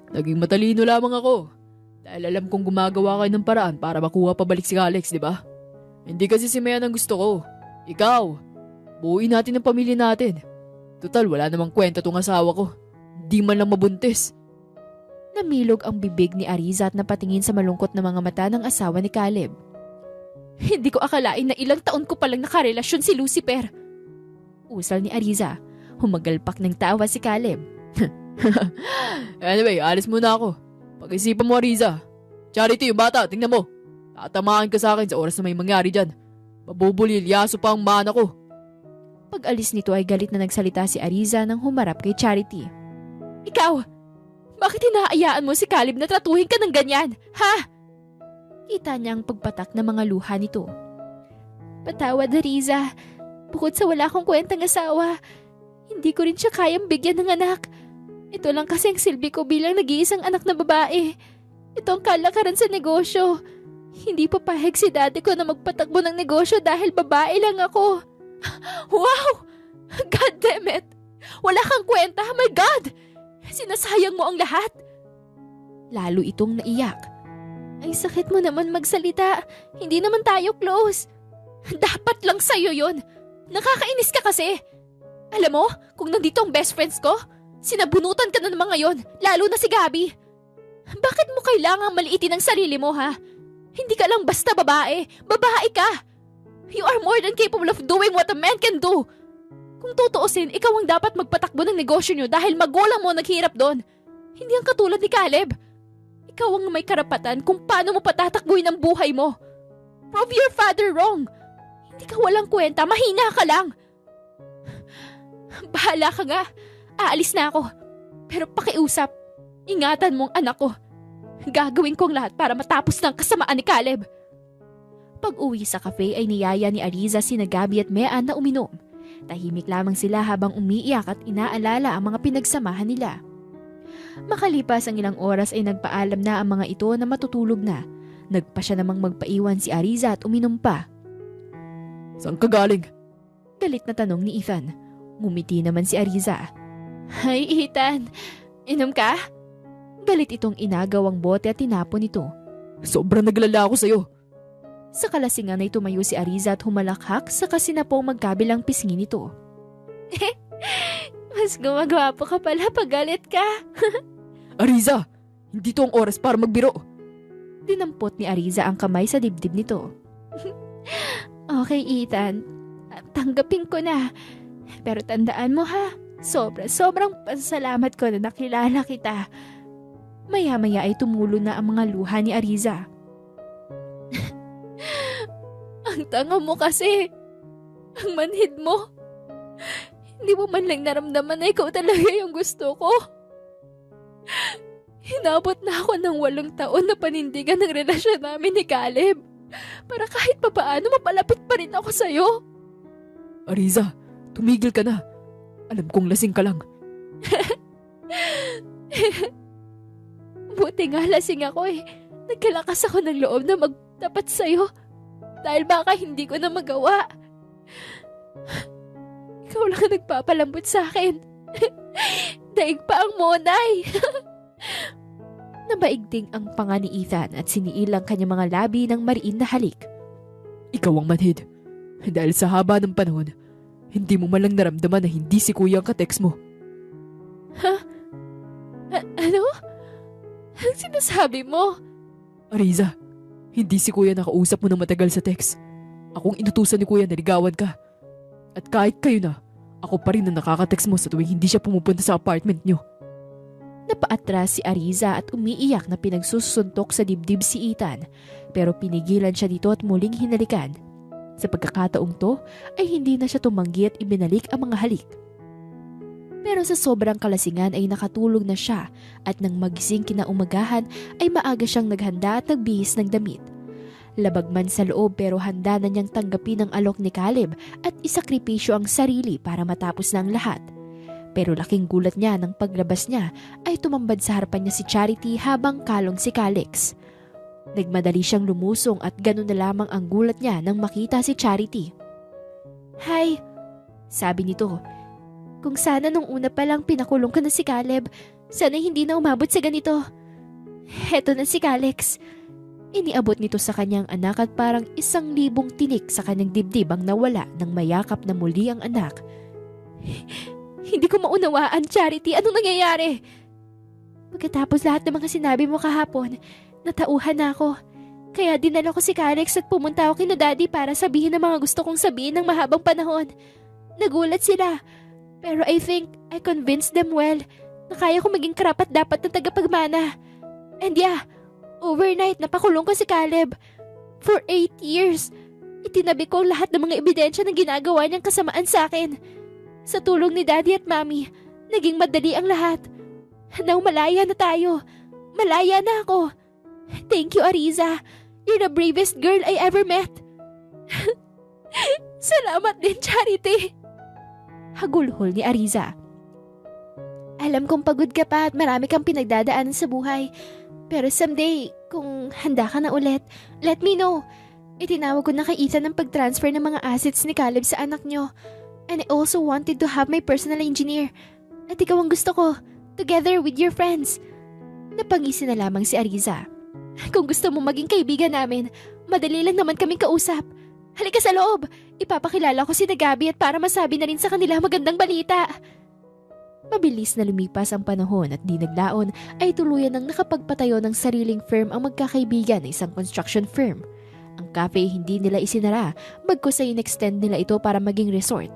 Naging matalino lamang ako. Dahil alam kong gumagawa kayo ng paraan para makuha pabalik si Calix, di ba? Hindi kasi si Mean ang gusto ko. Ikaw. Buuin natin ang pamilya natin. Total, wala namang kwenta tong asawa ko. Di man lang mabuntis. Namilog ang bibig ni Ariza at napatingin sa malungkot na mga mata ng asawa ni Caleb. Hindi ko akalain na ilang taon ko palang nakarelasyon si Lucifer. Usal ni Ariza. Humagalpak ng tawa si Caleb. Anyway, alis muna ako. Pag-isipan mo, Ariza. Charity, yung bata, tingnan mo. Tatamaan ka sa akin sa oras na may mangyari dyan. Mabubulil, yaso pa ang mana ko. Pag-alis nito ay galit na nagsalita si Ariza nang humarap kay Charity. Ikaw! Bakit hinaayaan mo si Caleb na tratuhin ka ng ganyan? Ha? Kita niya ang pagpatak ng mga luha nito. Patawad, Ariza. Bukod sa wala akong kwentang asawa, hindi ko rin siya kayang bigyan ng anak. Ito lang kasi ang silbi ko bilang nag-iisang anak na babae. Ito ang kalakaran sa negosyo. Hindi papahig si daddy ko na magpatakbo ng negosyo dahil babae lang ako. Wow! God damn it! Wala kang kwenta, my God! Sinasayang mo ang lahat. Lalo itong naiyak. Ay sakit mo naman magsalita. Hindi naman tayo close. Dapat lang sa'yo yun. Nakakainis ka kasi. Alam mo, kung nandito ang best friends ko, sinabunutan ka na naman ngayon, lalo na si Gabi. Bakit mo kailangang maliitin ang sarili mo, ha? Hindi ka lang basta babae. Babae ka. You are more than capable of doing what a man can do. Kung tutuusin, ikaw ang dapat magpatakbo ng negosyo nyo dahil magulang mo naghirap doon. Hindi ang katulad ni Caleb. Ikaw ang may karapatan kung paano mo patatakbuhin ang buhay mo. Prove your father wrong. Hindi ka walang kwenta, mahina ka lang. Bahala ka nga. Aalis na ako. Pero pakiusap, ingatan mo ang anak ko. Gagawin ko ang lahat para matapos ng kasamaan ni Caleb. Pag-uwi sa cafe ay niyaya ni Ariza sina Gabby at Mean na uminom. Tahimik lamang sila habang umiiyak at inaalala ang mga pinagsamahan nila. Makalipas ang ilang oras ay nagpaalam na ang mga ito na matutulog na. Nagpa siya namang magpaiwan si Ariza at uminom pa. Saan ka galing? Galit na tanong ni Ethan. Ngumiti naman si Ariza. Hi Ethan, inom ka? Galit itong inagaw ang bote at tinapon ito. Sobrang naglala ako sa'yo. Sa kalasingan ay tumayo si Ariza at humalakhak sa kasinapong magkabilang pisngi nito. Mas gumagwapo ka pala pag galit ka. Ariza, hindi to ang oras para magbiro. Dinampot ni Ariza ang kamay sa dibdib nito. Okay Ethan, tanggapin ko na. Pero tandaan mo ha, sobrang pasalamat ko na nakilala kita. Maya-maya ay tumulo na ang mga luha ni Ariza. Ang tanga mo kasi. Ang manhid mo. Hindi mo man lang naramdaman na ikaw talaga yung gusto ko. Hinabot na ako ng 8 taon na panindigan ng relasyon namin ni Caleb. Para kahit papaano mapalapit pa rin ako sa'yo. Ariza, tumigil ka na. Alam kong lasing ka lang. Buti nga lasing ako eh. Nagkalakas ako ng loob na magtapat sa'yo. Dahil baka hindi ko na magawa. Ikaw lang ang nagpapalambot sa akin. Daig pa ang monay. Nabaigting ang panga ni Ethan at siniilang kanyang mga labi ng mariin na halik. Ikaw ang manhid. Dahil sa haba ng panahon, hindi mo malang naramdaman na hindi si kuya ang katext mo. Ha? Ano? Anong sinasabi mo? Ariza, hindi si kuya nakausap mo ng matagal sa text. Akong inutusan ni kuya na ligawan ka. At kahit kayo na, ako pa rin na nakaka-text mo sa tuwing hindi siya pumupunta sa apartment niyo. Napaatras si Ariza at umiiyak na pinagsusuntok sa dibdib si Ethan. Pero pinigilan siya dito at muling hinalikan. Sa pagkakataong to ay hindi na siya tumanggi at ibinalik ang mga halik. Pero sa sobrang kalasingan ay nakatulog na siya at nang magising kinaumagahan ay maaga siyang naghanda at nagbihis ng damit. Labag man sa loob pero handa na niyang tanggapin ang alok ni Caleb at isakripisyo ang sarili para matapos na ang lahat. Pero laking gulat niya nang paglabas niya ay tumambad sa harapan niya si Charity habang kalong si Calix. Nagmadali siyang lumusong at ganun na lamang ang gulat niya nang makita si Charity. Hi, sabi nito. Kung sana nung una pa lang pinakulong ka na si Caleb, sana hindi na umabot sa ganito. Heto na si Calix. Iniabot nito sa kanyang anak at parang 1,000 tinik sa kanyang dibdib ang nawala nang mayakap na muli ang anak. Hindi ko maunawaan, Charity. Anong nangyayari? Pagkatapos lahat ng mga sinabi mo kahapon, natauhan na ako. Kaya dinala ko si Calix at pumunta ako kina Daddy para sabihin ang mga gusto kong sabihin ng mahabang panahon. Nagulat sila. Pero I think I convinced them well na kaya ko maging karapat dapat na tagapagmana. And yeah, overnight napakulong ko si Caleb. For 8 years, itinabi ko ang lahat ng mga ebidensya na ginagawa niyang kasamaan sa akin. Sa tulong ni Daddy at Mommy, naging madali ang lahat. Now malaya na tayo. Malaya na ako. Thank you, Ariza. You're the bravest girl I ever met. Salamat din, Charity. Hagulhol ni Ariza. Alam kong pagod ka pa at marami kang pinagdadaanan sa buhay. Pero someday, kung handa ka na ulit, let me know. Itinawag ko na kay Ethan ang pag-transfer ng mga assets ni Caleb sa anak nyo. And I also wanted to have my personal engineer. At ikaw ang gusto ko, together with your friends. Napangisi na lamang si Ariza. Kung gusto mo maging kaibigan namin, madali lang naman kaming kausap. Halika sa loob! Ipapakilala ko si Gabby at para masabi na rin sa kanila magandang balita. Mabilis na lumipas ang panahon at di naglaon ay tuluyan ng nakapagpatayo ng sariling firm ang magkakaibigan na isang construction firm. Ang cafe hindi nila isinara, bagkus ay in-extend nila ito para maging resort.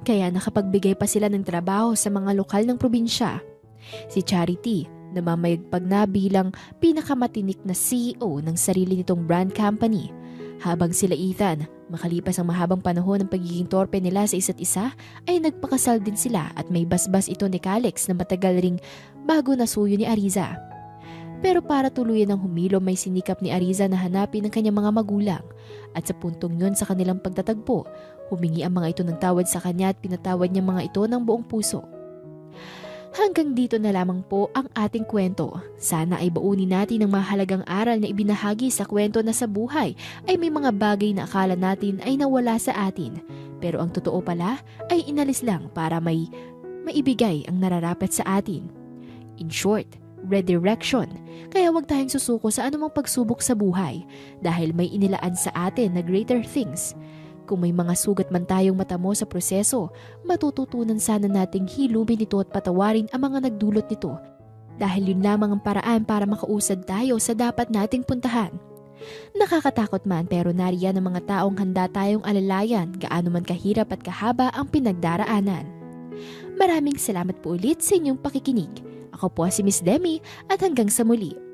Kaya nakapagbigay pa sila ng trabaho sa mga lokal ng probinsya. Si Charity, namamayagpag na bilang pinakamatinik na CEO ng sarili nitong brand company. Habang sila Ethan, makalipas ang mahabang panahon ng pagiging torpe nila sa isa't isa, ay nagpakasal din sila at may basbas ito ni Calix na matagal ring bago nasuyo ni Ariza. Pero para tuluyan ng humilom, may sinikap ni Ariza na hanapin ang kanyang mga magulang at sa puntong yun sa kanilang pagtatagpo, humingi ang mga ito ng tawad sa kanya at pinatawad niya mga ito ng buong puso. Hanggang dito na lamang po ang ating kwento. Sana ay baunin natin ang mahalagang aral na ibinahagi sa kwento na sa buhay ay may mga bagay na akala natin ay nawala sa atin. Pero ang totoo pala ay inalis lang para may maibigay ang nararapat sa atin. In short, redirection. Kaya huwag tayong susuko sa anumang pagsubok sa buhay dahil may inilaan sa atin na greater things. Kung may mga sugat man tayong matamo sa proseso, matututunan sana nating hilumin ito at patawarin ang mga nagdulot nito dahil yun lamang ang paraan para makausad tayo sa dapat nating puntahan. Nakakatakot man pero nariyan ang mga taong handa tayong alalayan gaano man kahirap at kahaba ang pinagdaraanan. Maraming salamat po ulit sa inyong pakikinig. Ako po si Miss Demi at hanggang sa muli.